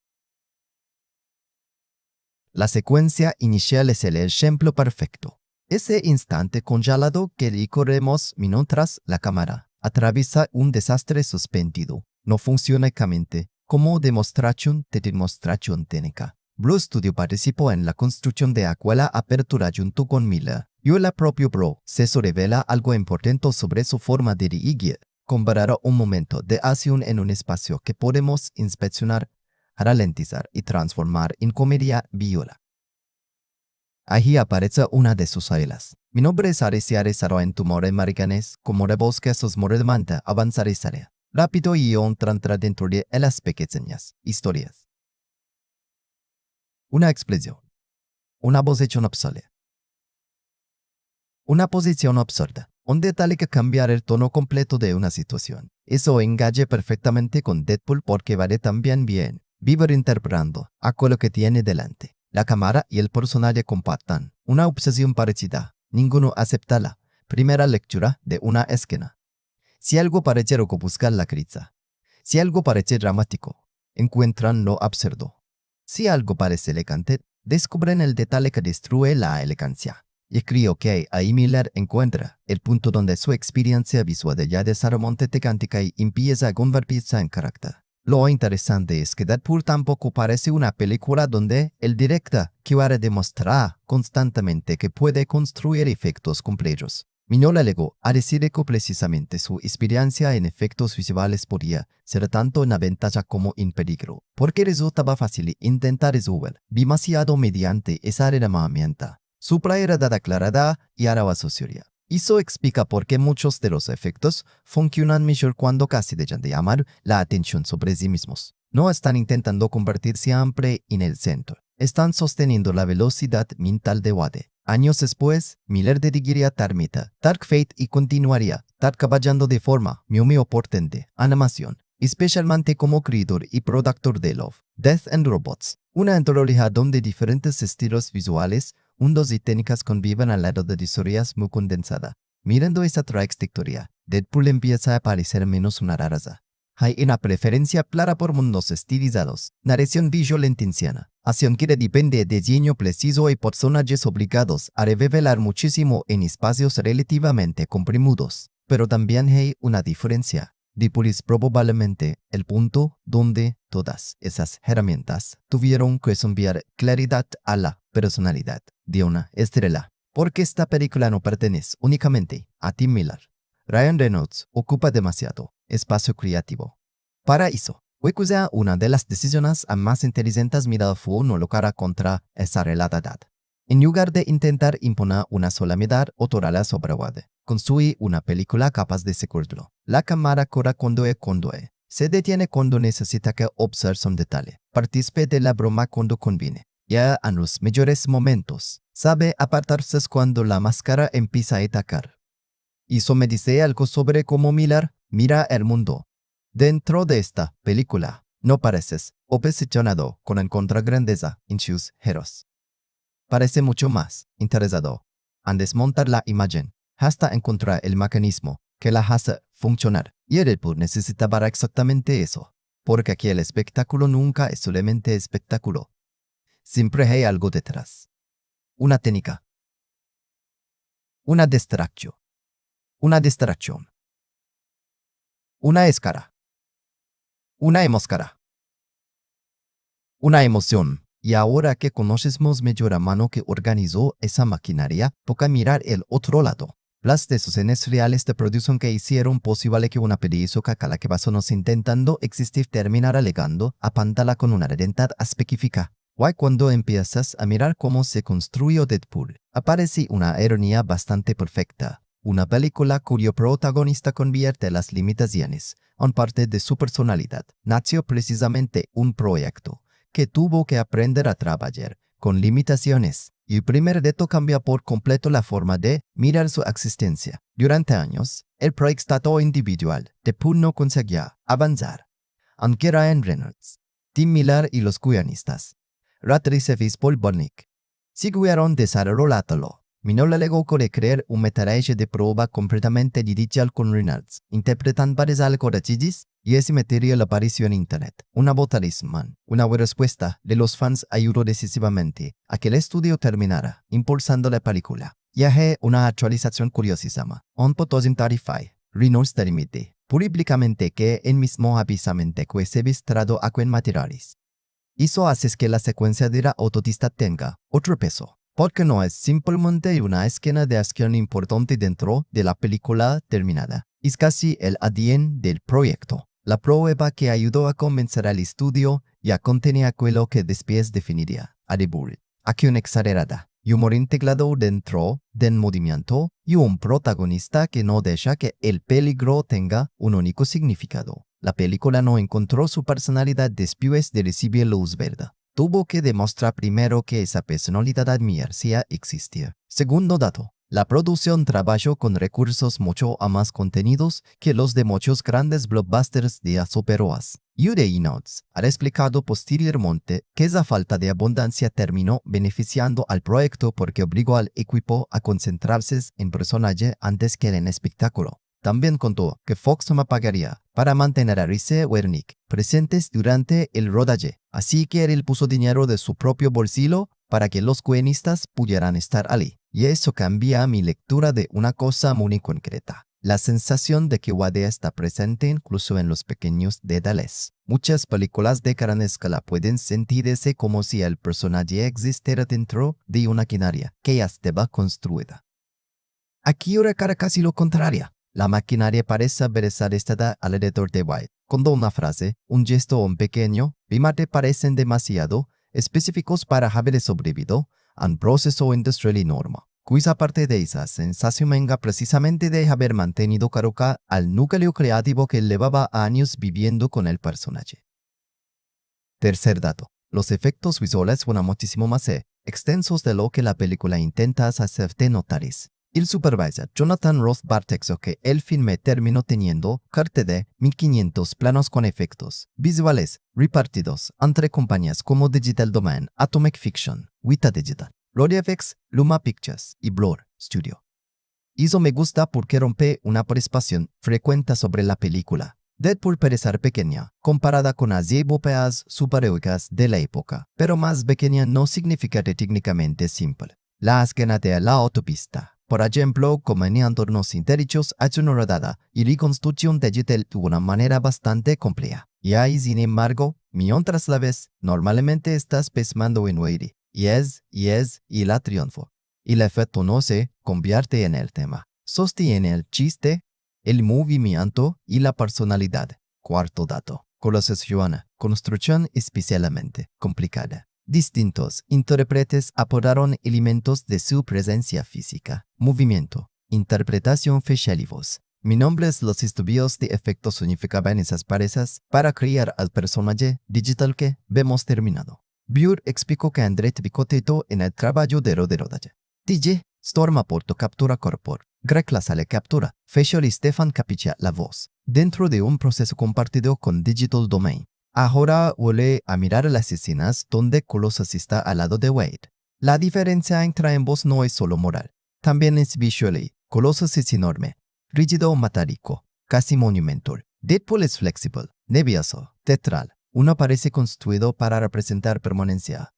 La secuencia inicial es el ejemplo perfecto. Ese instante congelado que recorremos mientras la cámara atraviesa un desastre suspendido no funciona únicamente como demostración técnica. Blues Studio participó en la construcción de aquella apertura junto con Miller. Y el propio Bro se revela algo importante sobre su forma de dirigir. Comparar un momento de acción en un espacio que podemos inspeccionar, ralentizar y transformar en comedia viola. Ahí aparece una de sus reglas. Mi nombre es Areciaresaro en tumor americanes, como de bosque sus moredamente avanzaresare. Rápido y entra dentro de las pequeñas historias. Una explosión. Una voz hecha obsoleta. Una posición absurda. Un detalle que cambiar el tono completo de una situación. Eso engaña perfectamente con Deadpool porque vale también bien vivir interpretando aquello que tiene delante. La cámara y el personaje compartan una obsesión parecida. Ninguno acepta la primera lectura de una escena. Si algo parece loco, buscar la crítica. Si algo parece dramático, encuentran lo absurdo. Si algo parece elegante, descubren el detalle que destruye la elegancia. Y creo que ahí Miller encuentra el punto donde su experiencia visual ya desarmonte temática y empieza a convertirse en carácter. Lo interesante es que Deadpool tampoco parece una película donde el director quiere demostrar constantemente que puede construir efectos complejos. Mignola legó a decir que precisamente su experiencia en efectos visuales podía ser tanto una ventaja como un peligro, porque resultaba fácil intentar resolver demasiado mediante esa herramienta. Su dada aclarada y ahora sucia. Eso explica por qué muchos de los efectos funcionan mejor cuando casi dejan de llamar la atención sobre sí mismos. No están intentando convertirse siempre en el centro. Están sosteniendo la velocidad mental de Wade. Años después, Miller dirigiría Termita, Dark Fate y continuaría trabajando de forma muy potente animación, especialmente como creador y productor de Love, Death and Robots, una antología donde diferentes estilos visuales, mundos y técnicas conviven al lado de historias muy condensadas. Mirando esa trayectoria, Deadpool empieza a parecer menos una rareza. Hay una preferencia clara por mundos estilizados, narración visual intensiana, acción que depende de diseño preciso y personajes obligados a revelar muchísimo en espacios relativamente comprimidos. Pero también hay una diferencia. Deadpool es probablemente el punto donde todas esas herramientas tuvieron que cambiar claridad a la personalidad de una estrella. Porque esta película no pertenece únicamente a Tim Miller. Ryan Reynolds ocupa demasiado espacio creativo. Para eso, usa una de las decisiones más inteligentes mirada fue no luchar contra esa realidad. En lugar de intentar imponer una sola mirada otorala sobre Wade, construye una película capaz de seguirlo. La cámara corre cuando conduce. Se detiene cuando necesita que observe un detalle. Participe de la broma cuando conviene. Ya en los mejores momentos, sabe apartarse cuando la máscara empieza a atacar. Eso me dice algo sobre cómo Miller mira el mundo. Dentro de esta película, no pareces obsesionado con encontrar grandeza en sus héroes. Parece mucho más interesado en desmontar la imagen hasta encontrar el mecanismo que la hace funcionar. Y Deadpool necesitaba exactamente eso, porque aquí el espectáculo nunca es solamente espectáculo. Siempre hay algo detrás. Una técnica. Una distracción. Una distracción. Una escara. Una máscara. Una emoción. Y ahora que conocemos mejor a mano que organizó esa maquinaria, toca mirar el otro lado. Las decisiones reales de producción que hicieron posible que una película que la que basamos intentando existir terminara llegando a pantalla con una identidad específica. Guay cuando empiezas a mirar cómo se construyó Deadpool, aparece una ironía bastante perfecta. Una película cuyo protagonista convierte las limitaciones en parte de su personalidad. Nació precisamente un proyecto que tuvo que aprender a trabajar con limitaciones, y el primer reto cambia por completo la forma de mirar su existencia. Durante años, el proyecto individual Deadpool no conseguía avanzar. Aunque Ryan Reynolds, Tim Miller y los guionistas, Rattrich Paul Wernick, siguieron desarrollándolo. Mignola legó de crear un metraje de prueba completamente digital con Reynolds, interpretando varios algoritmos y ese material apareció en internet. Una votarisman, una respuesta de los fans ayudó decisivamente a que el estudio terminara, impulsando la película. Y hay una actualización curiosísima. En 2035, Reynolds permite públicamente que él mismo avisamente que se vistrado a con materiales. Eso hace que la secuencia de la autopista tenga otro peso, porque no es simplemente una escena de acción importante dentro de la película terminada. Es casi el ADN del proyecto, la prueba que ayudó a convencer al estudio y a contener aquello que después definiría a Deadpool. Acción exagerada, humor integrado dentro del movimiento y un protagonista que no deja que el peligro tenga un único significado. La película no encontró su personalidad después de recibir luz verde. Tuvo que demostrar primero que esa personalidad admirada existía. Segundo dato, la producción trabajó con recursos mucho más contenidos que los de muchos grandes blockbusters de superhéroes. Judy Reynolds ha explicado posteriormente que esa falta de abundancia terminó beneficiando al proyecto porque obligó al equipo a concentrarse en personaje antes que en espectáculo. También contó que Fox no pagaría para mantener a Reese y Wernick presentes durante el rodaje, así que él puso dinero de su propio bolsillo para que los guionistas pudieran estar allí. Y eso cambia mi lectura de una cosa muy concreta. La sensación de que Wade está presente incluso en los pequeños detalles. Muchas películas de gran escala pueden sentirse como si el personaje existiera dentro de una maquinaria que ya estaba construida. Aquí ocurre casi lo contrario. La maquinaria parece haber estado alrededor de Wade. Cuando una frase, un gesto o un pequeño remate parecen demasiado específicos para haber sobrevivido a un proceso industrial enorme. Cuya parte de esa sensación venga precisamente de haber mantenido caduca al núcleo creativo que llevaba años viviendo con el personaje. Tercer dato. Los efectos visuales son muchísimo más extensos de lo que la película intenta hacerte notar. El supervisor Jonathan Roth Bartexo que el filme terminó teniendo cerca de 1500 planos con efectos visuales repartidos entre compañías como Digital Domain, Atomic Fiction, Weta Digital, RodeFX, Luma Pictures y Blur Studio. Eso me gusta porque rompe una percepción frecuente sobre la película. Deadpool parece ser pequeña, comparada con las epopeas superheroicas de la época, pero más pequeña no significa técnicamente simple. La escena de la autopista, por ejemplo, como en entornos interioros, es una rodada y reconstrucción digital de una manera bastante compleja. Y ahí, sin embargo, mientras la ves, normalmente estás pensando en Wade. Y la triunfo. Y el efecto no se convierte en el tema. Sostiene el chiste, el movimiento y la personalidad. Cuarto dato. Construcción especialmente complicada. Distintos intérpretes aportaron elementos de su presencia física, movimiento, interpretación facial y voz. Mi nombre es los estudios de efectos significaban esas parejas para crear al personaje digital que vemos terminado. Burr explicó que André Picotetto en el trabajo de rodaje. TJ Storm aportó captura corporal. Greg Lassalle captura facial y Stefan Capicia la voz. Dentro de un proceso compartido con Digital Domain. Ahora huele a mirar las escenas donde Colossus está al lado de Wade. La diferencia entre ambos no es solo moral. También es visual. Colossus es enorme, rígido, metálico, casi monumental. Deadpool es flexible, nervioso, teatral. Uno parece construido para representar permanencia.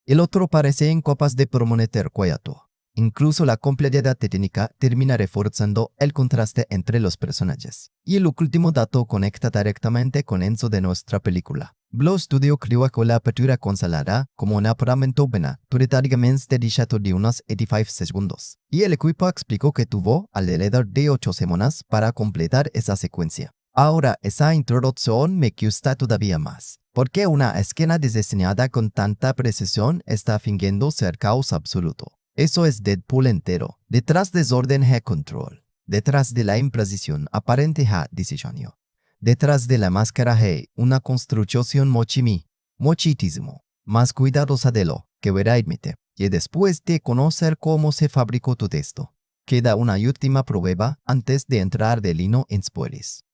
El otro parece incapaz de permanecer quieto. Incluso la complejidad técnica termina reforzando el contraste entre los personajes. Y el último dato conecta directamente con Enzo de nuestra película. Blur Studio creó que la apertura consolada como un apartamento prioritariamente dedicado de unos 85 segundos. Y el equipo explicó que tuvo alrededor de 8 semanas para completar esa secuencia. Ahora, esa introducción me gusta todavía más, porque una escena diseñada con tanta precisión está fingiendo ser caos absoluto. Eso es Deadpool entero, detrás desorden y control, detrás de la imprecisión aparente y diseño, detrás de la máscara y una construcción muchísimo más cuidadosa de lo que hubiera admite. Y después de conocer cómo se fabricó todo esto, queda una última prueba antes de entrar de lleno en spoilers.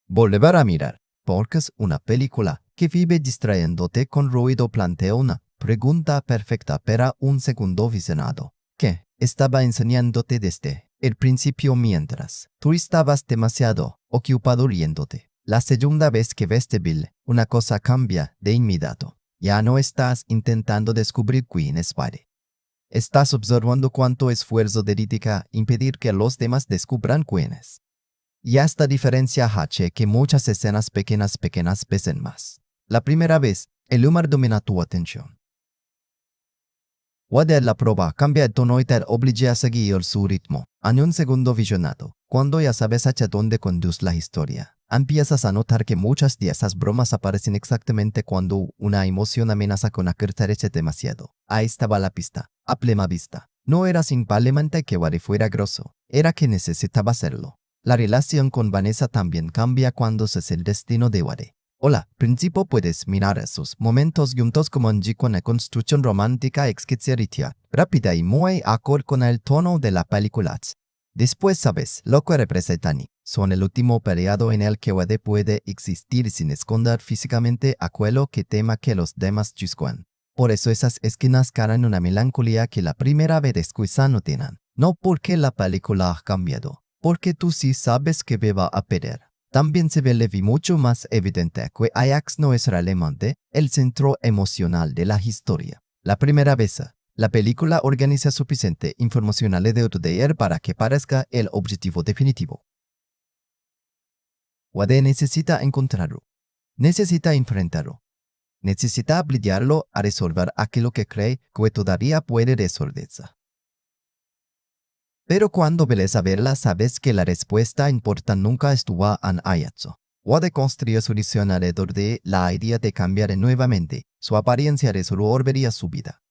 Volver a mirar, porque es una película que vive distrayéndote con ruido. Plantea una pregunta perfecta para un segundo visionado, que estaba enseñándote desde el principio mientras tú estabas demasiado ocupado riéndote. La segunda vez que ves Bill, una cosa cambia de inmediato. Ya no estás intentando descubrir quién es Wade. Estás observando cuánto esfuerzo dedica impedir que los demás descubran quién es. Y esta diferencia hace que muchas escenas pequeñas pesen más. La primera vez, el humor domina tu atención. Wade la prueba cambia el tono y te obliga a seguir su ritmo. En un segundo visionado, cuando ya sabes hacia dónde conduce la historia, empiezas a notar que muchas de esas bromas aparecen exactamente cuando una emoción amenaza con acercarse demasiado. Ahí estaba la pista, a plena vista. No era simplemente que Wade fuera grosso, era que necesitaba hacerlo. La relación con Vanessa también cambia cuando se es el destino de Wade. Hola, principio puedes mirar esos momentos juntos como un con una construcción romántica exquisita, rápida y muy acorde con el tono de la película. Después sabes lo que representan. Son el último periodo en el que Wade puede existir sin esconder físicamente aquello que tema que los demás juzgan. Por eso esas esquinas cargan una melancolía que la primera vez quizá no tienen. No porque la película ha cambiado, porque tú sí sabes que me va a perder. También se vuelve mucho más evidente que Ajax no es realmente el centro emocional de la historia. La primera vez, la película organiza suficiente información alrededor para que parezca el objetivo definitivo. Wade necesita encontrarlo, necesita enfrentarlo, necesita obligarlo a resolver aquello que cree que todavía puede resolverse. Pero cuando ves a verla, sabes que la respuesta importante nunca estuvo en Ajax. Wade construye su visión alrededor de la idea de cambiar nuevamente su apariencia resolvería su vida.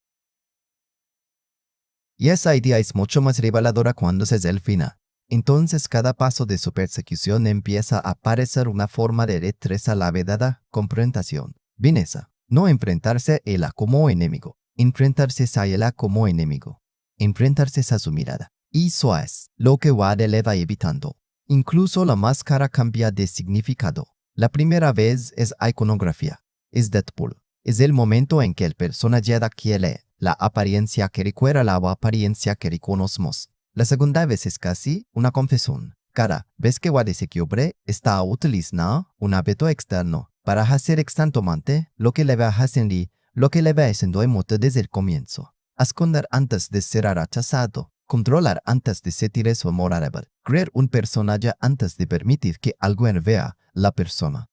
Y esa idea es mucho más reveladora cuando se es el final. Entonces cada paso de su persecución empieza a parecer una forma de retrasar la verdadera confrontación. Vinesa, no enfrentarse a ella como enemigo, enfrentarse a ella como enemigo, enfrentarse a su mirada. Y eso es lo que Wade le va evitando. Incluso la máscara cambia de significado. La primera vez es iconografía, es Deadpool. Es el momento en que el personaje adquiere la apariencia que recuerda la apariencia que reconocemos. La segunda vez es casi una confesión. Cada vez que Wade se quiebre, está utilizando un hábito externo para hacer exactamente lo que le va haciendo, lo que le va haciendo emote desde el comienzo. Esconder antes de ser rechazado, controlar antes de sentir su vulnerable, crear un personaje antes de permitir que alguien vea la persona.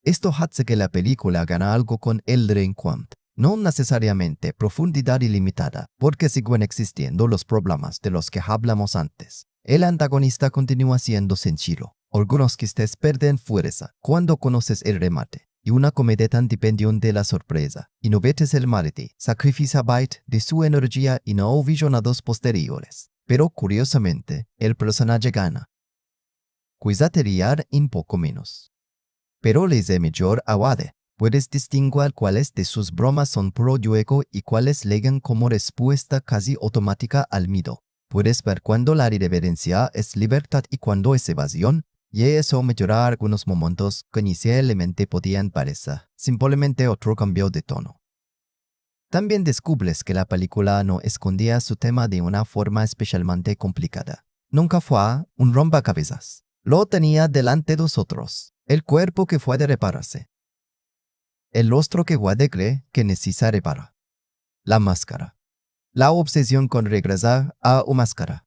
Esto hace que la película gane algo con el reencuentro. No necesariamente profundidad ilimitada, porque siguen existiendo los problemas de los que hablamos antes. El antagonista continúa siendo sencillo. Algunos chistes pierden fuerza cuando conoces el remate. Y una comedia tan depende de la sorpresa. Y no ves el marete, sacrifica byte de su energía y no visionados posteriores. Pero curiosamente, el personaje gana. Cuídate riar un poco menos. Pero les es mejor a Wade. Puedes distinguir cuáles de sus bromas son puro juego y cuáles llegan como respuesta casi automática al miedo. Puedes ver cuando la irreverencia es libertad y cuando es evasión, y eso mejora algunos momentos que inicialmente podían parecer simplemente otro cambio de tono. También descubres que la película no escondía su tema de una forma especialmente complicada. Nunca fue un rompecabezas. Lo tenía delante de nosotros. El cuerpo que fue de repararse. El rostro que Wade cree que necesita reparar. La máscara. La obsesión con regresar a una máscara.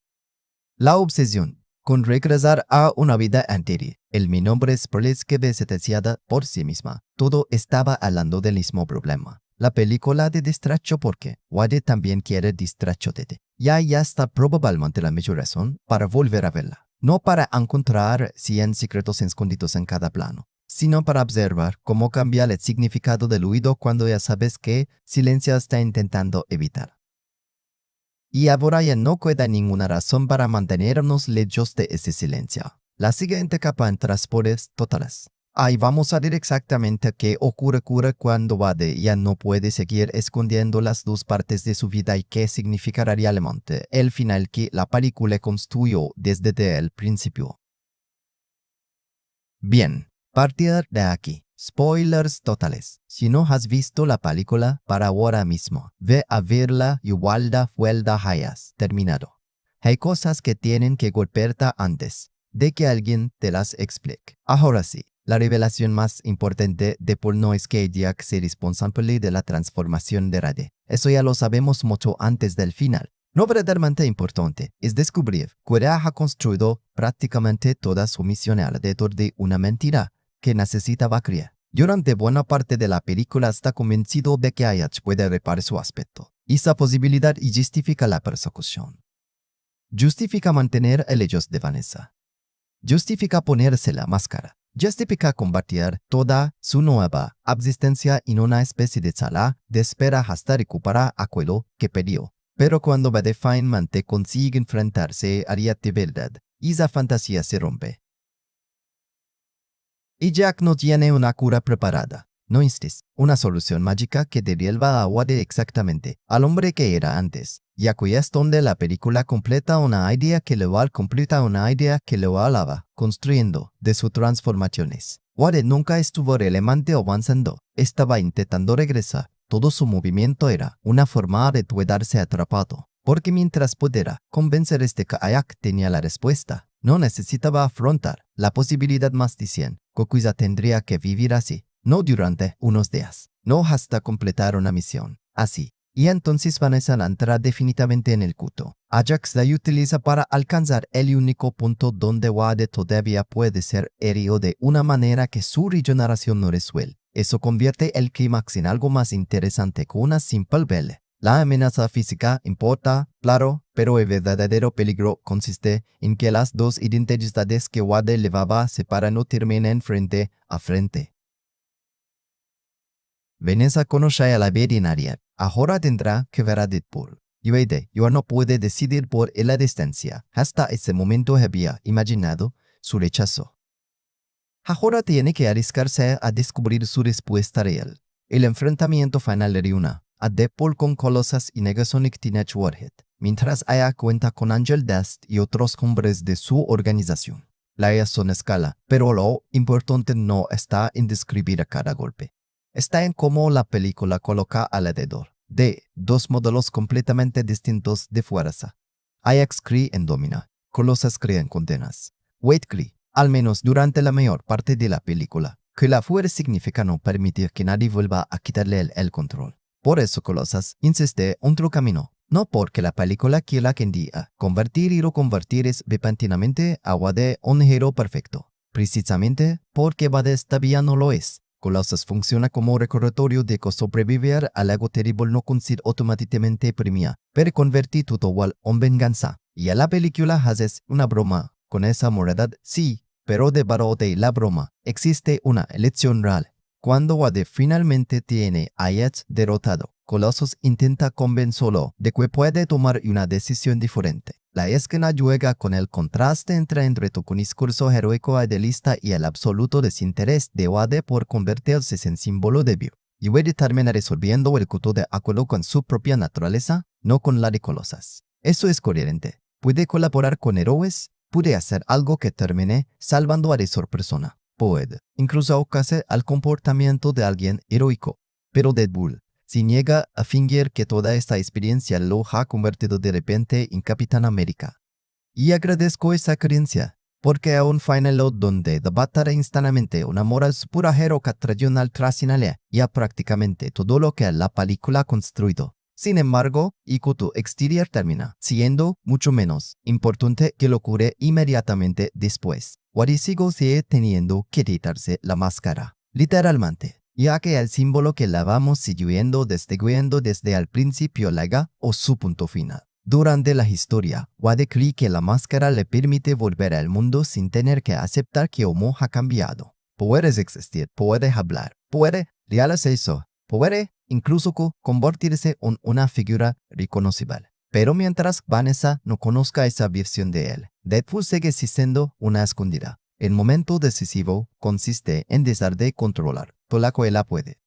La obsesión con regresar a una vida anterior. Mi nombre es que beneficiada por sí misma. Todo estaba hablando del mismo problema. La película de distracho porque Wade también quiere distracho de ti. Ya está probablemente la mejor razón para volver a verla. No para encontrar 100 secretos escondidos en cada plano, sino para observar cómo cambia el significado del oído cuando ya sabes que silencio está intentando evitar. Y ahora ya no queda ninguna razón para mantenernos lejos de ese silencio. La siguiente capa en transportes totales. Ahí vamos a ver exactamente qué ocurre cuando Wade ya no puede seguir escondiendo las dos partes de su vida y qué significará realmente el final que la película construyó desde el principio. Bien, partir de aquí. Spoilers totales. Si no has visto la película para ahora mismo, ve a verla y vuelta hayas terminado. Hay cosas que tienen que golpearte antes de que alguien te las explique. Ahora sí, la revelación más importante de Paul no es que Jack sea responsable de la transformación de Wade. Eso ya lo sabemos mucho antes del final. Lo verdaderamente importante es descubrir que ha construido prácticamente toda su misión alrededor de una mentira que necesitaba creer. Durante buena parte de la película está convencido de que Ajax puede reparar su aspecto. Esa posibilidad y justifica la persecución. Justifica mantener el ellos de Vanessa. Justifica ponerse la máscara. Justifica combatir toda su nueva existencia en una especie de sala de espera hasta recuperar aquello que perdió. Pero cuando Wade finalmente consigue enfrentarse a la verdad, esa fantasía se rompe. Y Jack no tiene una cura preparada. No existe una solución mágica que devuelva a Wade exactamente al hombre que era antes. Y aquí es donde la película completa una idea que lo alaba, construyendo de sus transformaciones. Wade nunca estuvo realmente avanzando, estaba intentando regresar. Todo su movimiento era una forma de quedarse atrapado. porque mientras pudiera convencer de que Ayak tenía la respuesta, no necesitaba afrontar la posibilidad más diciendo que quizá tendría que vivir así, no durante unos días, no hasta completar una misión, así. Y entonces Vanessa entra definitivamente en el culto. Ajax la utiliza para alcanzar el único punto donde Wade todavía puede ser herido de una manera que su regeneración no resuelve. Eso convierte el clímax en algo más interesante que una simple pelea. La amenaza física importa, claro, pero el verdadero peligro consiste en que las dos identidades que Wade llevaba separan no terminen frente a frente. Vanessa conoce a la veterinaria. Ahora tendrá que ver a Deadpool. Y Wade ya no puede decidir por la distancia. Hasta ese momento había imaginado su rechazo. Ahora tiene que arriesgarse a descubrir su respuesta real. El enfrentamiento final reúne a Deadpool con Colossus y Negasonic Teenage Warhead, mientras ella cuenta con Angel Dust y otros hombres de su organización. La son escala, pero lo importante no está en describir a cada golpe. Está en cómo la película coloca alrededor de dos modelos completamente distintos de fuerza. Ajax cree en domina, Colossus cree en condenas. Wade cree, al menos durante la mayor parte de la película, que la fuerza significa no permitir que nadie vuelva a quitarle el control. Por eso Colossus insiste en otro camino, no porque la película quiera que diga convertir y reconvertir repentinamente a Wade un héroe perfecto, precisamente porque Wade todavía no lo es. Colossus funciona como recordatorio de que sobrevivir al algo terrible no consiste automáticamente premia, pero convertir todo en venganza. Y a la película haces una broma con esa moralidad, sí, pero debajo de la broma existe una elección real. Cuando Wade finalmente tiene a Yates derrotado, Colossus intenta convencerlo de que puede tomar una decisión diferente. La escena juega con el contraste entre tu discurso heroico idealista y el absoluto desinterés de Wade por convertirse en símbolo de Dios. Y Wade termina resolviendo el culto de acuerdo con su propia naturaleza, no con la de Colossus. Eso es coherente. Puede colaborar con héroes, puede hacer algo que termine salvando a esa persona. Puede incluso ocasionar al comportamiento de alguien heroico. Pero Deadpool se niega a fingir que toda esta experiencia lo ha convertido de repente en Capitán América. Y agradezco esa creencia, porque a un final donde debatirá instantáneamente una moral superheroica tradicional trascinale ya prácticamente todo lo que la película ha construido. Sin embargo, el culto exterior termina siendo mucho menos importante que lo ocurre inmediatamente después. Wade sigue teniendo que quitarse la máscara, literalmente, ya que el símbolo que la vamos siguiendo desde el principio llega a su punto final. Durante la historia, Wade cree que la máscara le permite volver al mundo sin tener que aceptar que Homo ha cambiado. Puedes existir, puede hablar, puede realizar eso, puede incluso convertirse en una figura reconocible. Pero mientras Vanessa no conozca esa versión de él, Deadpool sigue siendo una escondida. El momento decisivo consiste en dejar de controlar todo lo que ella puede.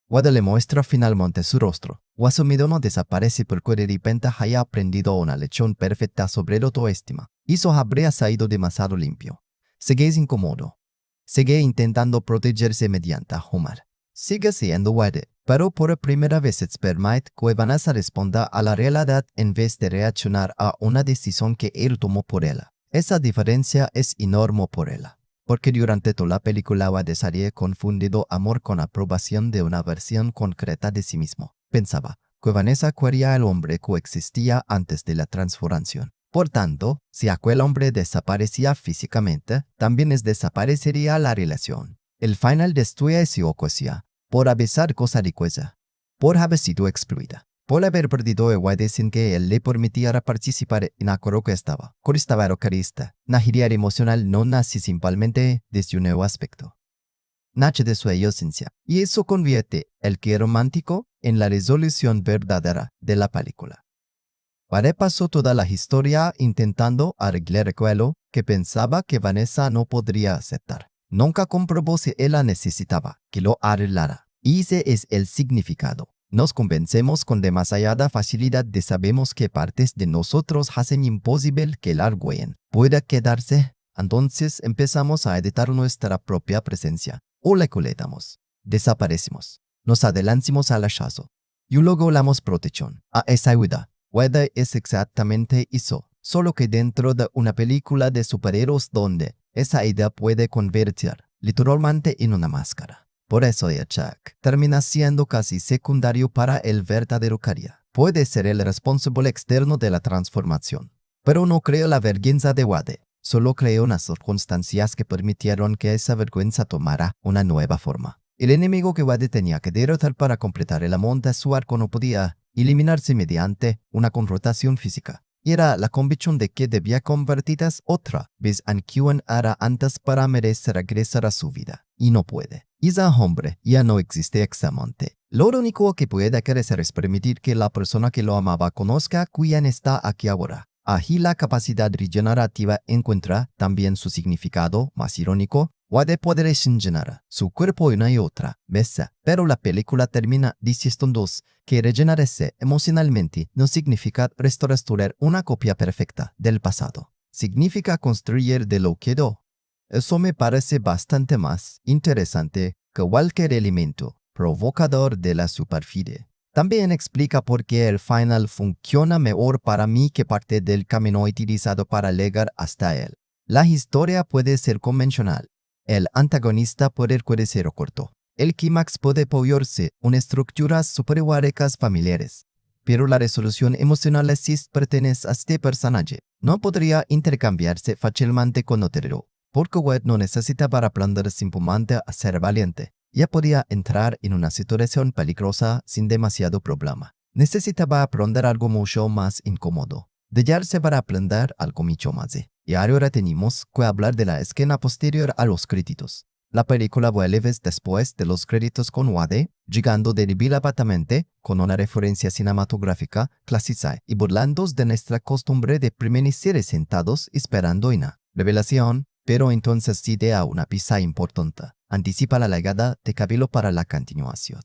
Wade le muestra finalmente su rostro. Su miedo no desaparece porque de repente haya aprendido una lección perfecta sobre la autoestima. Eso habría sido demasiado limpio. Sigue incómodo. Sigue intentando protegerse mediante Homer. Sigue siendo Wade, pero por primera vez permite que Vanessa responda a la realidad en vez de reaccionar a una decisión que él tomó por ella. Esa diferencia es enorme por ella, porque durante toda la película Wade había confundido amor con aprobación de una versión concreta de sí mismo. Pensaba que Vanessa quería al hombre que existía antes de la transformación. Por tanto, si aquel hombre desaparecía físicamente, también desaparecería la relación. El final destruye esa ocasión, por avisar cosa de cosa, por haber sido excluida, por haber perdido a Wade sin que él le permitiera participar en aquello que estaba. Con esta carista, la herida emocional no nace simplemente desde un nuevo aspecto. Nace de su esencia, y eso convierte el que romántico en la resolución verdadera de la película. Wade pasó toda la historia intentando arreglar aquello que pensaba que Vanessa no podría aceptar. Nunca comprobó si ella necesitaba que lo arreglara. Y ese es el significado. Nos convencemos con demasiada facilidad de sabemos que partes de nosotros hacen imposible que el alguien pueda quedarse. Entonces empezamos a editar nuestra propia presencia. O la coletamos. Desaparecemos. Nos adelantamos al hachazo. y luego damos protección a esa ayuda. Wade es exactamente eso, solo que dentro de una película de superhéroes donde esa idea puede convertir literalmente en una máscara. Por eso Chuck termina siendo casi secundario para el verdadero Caria. Puede ser el responsable externo de la transformación. Pero no creo la vergüenza de Wade. Solo creo unas circunstancias que permitieron que esa vergüenza tomara una nueva forma. El enemigo que Wade tenía que derrotar para completar el amor de su arco no podía eliminarse mediante una confrontación física. Era la convicción de que debía convertirse otra vez en quien era antes para merecer regresar a su vida. Y no puede. Ese hombre ya no existe exactamente. Lo único que puede hacer es permitir que la persona que lo amaba conozca quién está aquí ahora. Allí la capacidad regenerativa encuentra también su significado más irónico. Wade puede regenerar su cuerpo una y otra vez, pero la película termina diciendo que regenerarse emocionalmente no significa restaurar una copia perfecta del pasado. Significa construir de lo que quedó. Eso me parece bastante más interesante que cualquier elemento provocador de la superficie. También explica por qué el final funciona mejor para mí que parte del camino utilizado para llegar hasta él. La historia puede ser convencional. El antagonista puede ser corto. El clímax puede apoyarse en estructuras superhuéricas familiares. Pero la resolución emocional si pertenece a este personaje no podría intercambiarse fácilmente con otro. Porque Wade no necesitaba aprender simplemente a ser valiente. Ya podía entrar en una situación peligrosa sin demasiado problema. Necesitaba aprender algo mucho más incómodo. Dejarse para aprender algo mucho más. Y ahora tenemos que hablar de la escena posterior a los créditos. La película vuelve después de los créditos con Wade, llegando deliberadamente con una referencia cinematográfica clásica y burlándose de nuestra costumbre de permanecer sentados esperando una revelación. Pero entonces sí da una pista importante. Anticipa la llegada de Cabello para la continuación.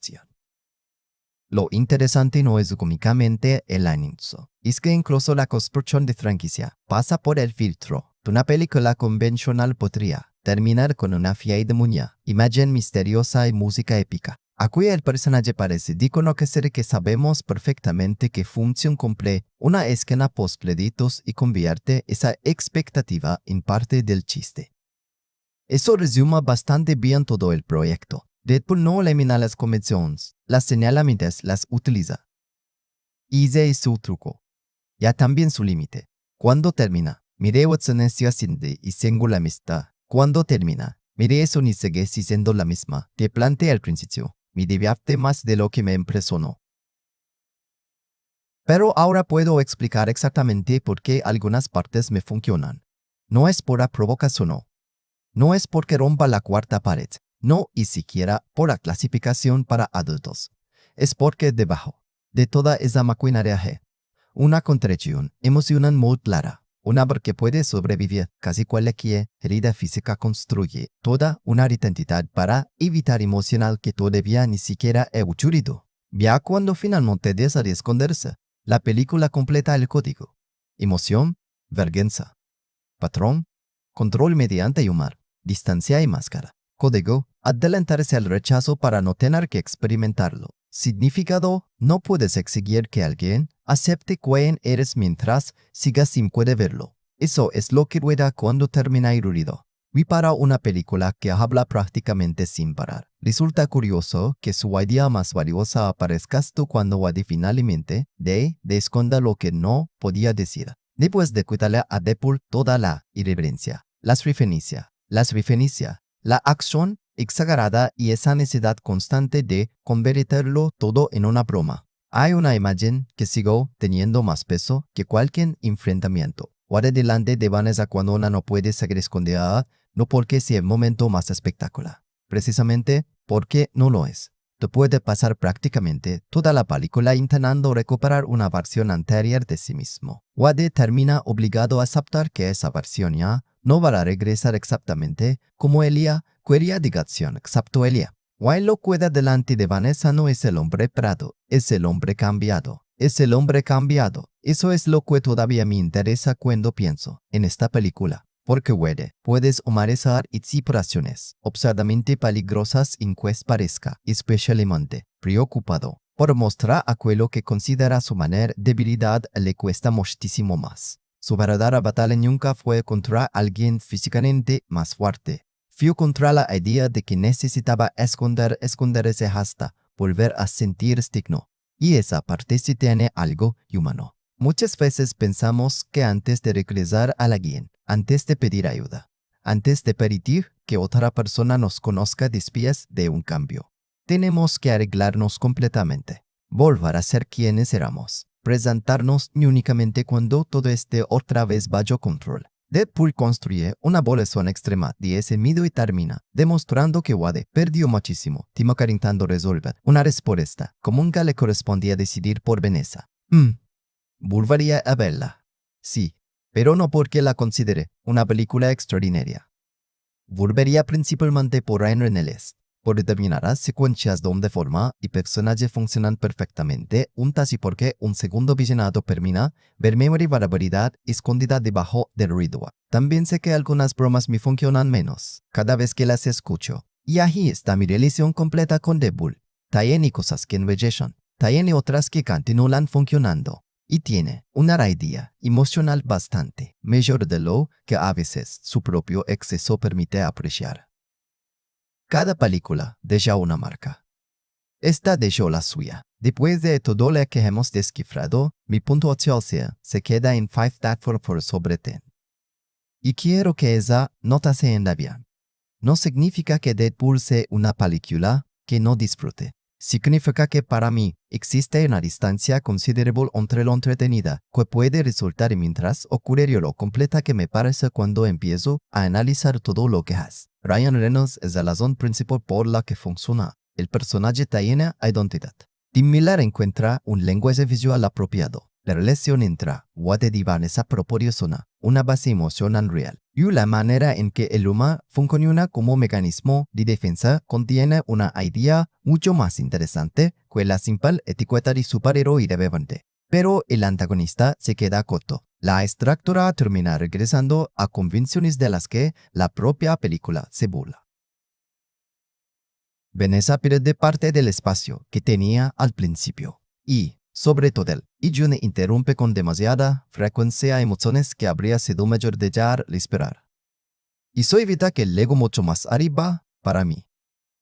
Lo interesante no es únicamente el anuncio, es que incluso la construcción de franquicia pasa por el filtro. Una película convencional podría terminar con una fidemuña, imagen misteriosa y música épica. Aquí el personaje parece reconocer que sabemos perfectamente que Función cumple una escena post-créditos y convierte esa expectativa en parte del chiste. Eso resume bastante bien todo el proyecto. Deadpool no elimina las convenciones, las señalamientos las utiliza. Y ese es su truco. Ya también su límite. Cuando termina, mire Watson es asciende y tengo la amistad. Cuando termina, mire eso ni sigue siendo la misma que planteé al principio. Me divierte más de lo que me impresionó. Pero ahora puedo explicar exactamente por qué algunas partes me funcionan. No es por la provocación, no. No es porque rompa la cuarta pared, no y siquiera por la clasificación para adultos. Es porque debajo de toda esa maquinaria hay una contracción emocional muy clara. Un hombre que puede sobrevivir casi cualquier herida física construye toda una identidad para evitar emocional que todavía ni siquiera ha ocurrido. Ya cuando finalmente desea esconderse, la película completa el código. Emoción, vergüenza. Patrón, control mediante humor, distancia y máscara. Código, adelantarse al rechazo para no tener que experimentarlo. Significado, no puedes exigir que alguien acepte quién eres mientras sigas sin poder verlo. Eso es lo que rueda cuando termina el ruido. Vi para una película que habla prácticamente sin parar. Resulta curioso que su idea más valiosa aparezca cuando Wade finalmente de esconda lo que no podía decir. Después de quitarle a Deadpool toda la irreverencia, las referencias, la acción exagerada y esa necesidad constante de convertirlo todo en una broma. Hay una imagen que sigo teniendo más peso que cualquier enfrentamiento. Wade delante de Vanessa cuando una no puede seguir escondida, no porque sea el momento más espectacular, precisamente porque no lo es. Te puede pasar prácticamente toda la película intentando recuperar una versión anterior de sí mismo. Wade termina obligado a aceptar que esa versión ya no va a regresar exactamente como Elia quería de acción, excepto Elia. While lo cuida delante de Vanessa no es el hombre prado, es el hombre cambiado. Es el hombre cambiado. Eso es lo que todavía me interesa cuando pienso en esta película. Porque Wade puedes humanizar situaciones absurdamente peligrosas en que parezca especialmente preocupado Por mostrar aquello que considera su mayor debilidad le cuesta muchísimo más. Su verdadera batalla nunca fue contra alguien físicamente más fuerte. Fue contra la idea de que necesitaba esconderse hasta volver a sentir digno. Y esa parte sí tiene algo humano. Muchas veces pensamos que antes de regresar a alguien, antes de pedir ayuda, antes de permitir que otra persona nos conozca después de un cambio, tenemos que arreglarnos completamente, volver a ser quienes éramos, presentarnos únicamente cuando todo esté otra vez bajo control. Deadpool construye una evolución extrema de ese miedo y termina demostrando que Wade perdió muchísimo tiempo intentando resolver una respuesta como nunca le correspondía decidir por Vanessa. Volvería a verla. Sí, pero no porque la considere una película extraordinaria. Volvería principalmente por Ryan Reynolds, por determinadas secuencias donde forma y personaje funcionan perfectamente juntas y porque un segundo visionado permite ver memoria y variabilidad escondida debajo del ruido. También sé que algunas bromas me funcionan menos cada vez que las escucho. Y ahí está mi relación completa con Deadpool. Tiene cosas que embellecen, tiene otras que continúan funcionando. Y tiene una idea emocional bastante mayor de lo que a veces su propio exceso permite apreciar. Cada película deja una marca. Esta dejó la suya. Después de todo lo que hemos descifrado, mi puntuación se queda en 5 sobre 10. Y quiero que esa nota se entienda bien. No significa que Deadpool sea una película que no disfrute. Significa que para mí existe una distancia considerable entre lo entretenida que puede resultar mientras ocurre lo completa que me parece cuando empiezo a analizar todo lo que hace. Ryan Reynolds es la razón principal por la que funciona. El personaje tiene identidad. Tim Miller encuentra un lenguaje visual apropiado. La relación entre Wade y Vanessa proporciona una base emocional real. Y la manera en que el humor funciona como mecanismo de defensa contiene una idea mucho más interesante que la simple etiqueta de superhéroe irrelevante. Pero el antagonista se queda corto. La estructura termina regresando a convenciones de las que la propia película se burla. Vanessa pierde parte del espacio que tenía al principio. Y, sobre todo, June interrumpe con demasiada frecuencia emociones que habría sido mejor dejar de esperar. Y eso evita que llegue mucho más arriba para mí.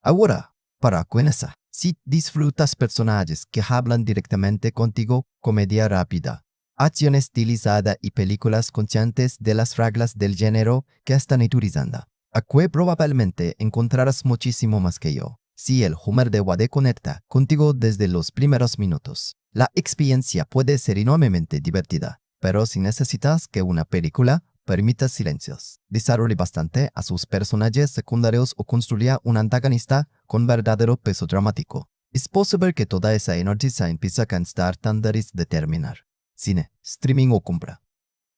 Ahora, para Vanessa, si disfrutas personajes que hablan directamente contigo, comedia rápida, acción estilizada y películas conscientes de las reglas del género que están utilizando, aquí probablemente encontrarás muchísimo más que yo. Si el humor de Wade conecta contigo desde los primeros minutos, la experiencia puede ser enormemente divertida, pero si necesitas que una película permita silencios, desarrolle bastante a sus personajes secundarios o construya un antagonista con verdadero peso dramático, es posible que toda esa energía se empiece a cansar antes de terminar. Cine, streaming o compra.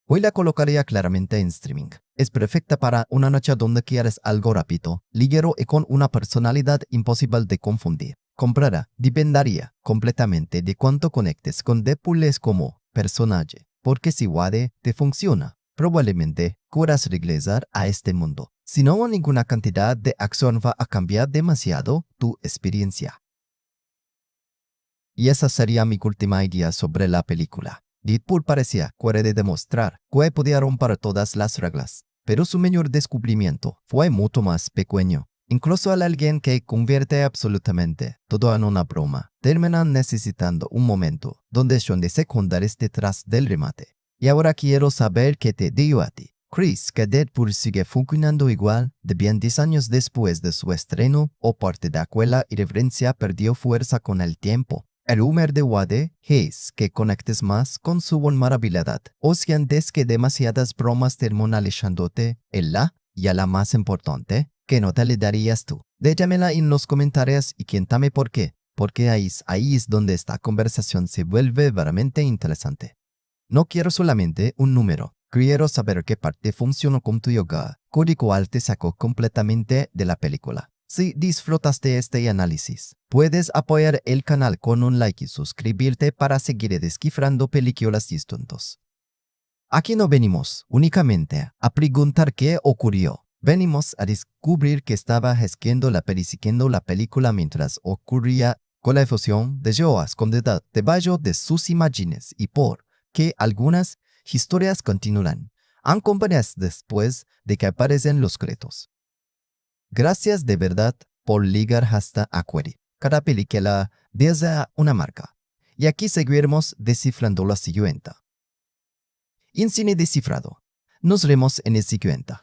Hoy la colocaría claramente en streaming. Es perfecta para una noche donde quieres algo rápido, ligero y con una personalidad imposible de confundir. Comprará dependería completamente de cuánto conectes con Deadpool como personaje, porque si Wade te funciona, probablemente quieras regresar a este mundo. Si no, ninguna cantidad de acción va a cambiar demasiado tu experiencia. Y esa sería mi última idea sobre la película. Deadpool parecía querer demostrar que podía romper todas las reglas, pero su mayor descubrimiento fue mucho más pequeño. Incluso al alguien que convierte absolutamente todo en una broma, terminan necesitando un momento donde son de secundarios detrás del remate. Y ahora quiero saber qué te digo a ti. ¿Crees que Deadpool sigue funcionando igual de bien 10 años después de su estreno o parte de aquella irreverencia perdió fuerza con el tiempo? El humor de Wade es que conectes más con su vulnerabilidad o sientes que demasiadas bromas terminan alejándote y a la más importante, ¿qué nota le darías tú? Déjamela en los comentarios y cuéntame por qué, porque ahí es donde esta conversación se vuelve verdaderamente interesante. No quiero solamente un número, quiero saber qué parte funcionó con tu yoga, cuál te sacó completamente de la película. Si disfrutas de este análisis, puedes apoyar el canal con un like y suscribirte para seguir descifrando películas distintas. Aquí no venimos únicamente a preguntar qué ocurrió. Venimos a descubrir que estaba siguiendo la película mientras ocurría con la efusión de Joa escondida debajo de sus imágenes y por que algunas historias continúan, acompañadas después de que aparecen los créditos. Gracias de verdad por ligar hasta Aquari. Cada película desde una marca. Y aquí seguiremos descifrando la siguiente. En Cine Descifrado. Nos vemos en el siguiente.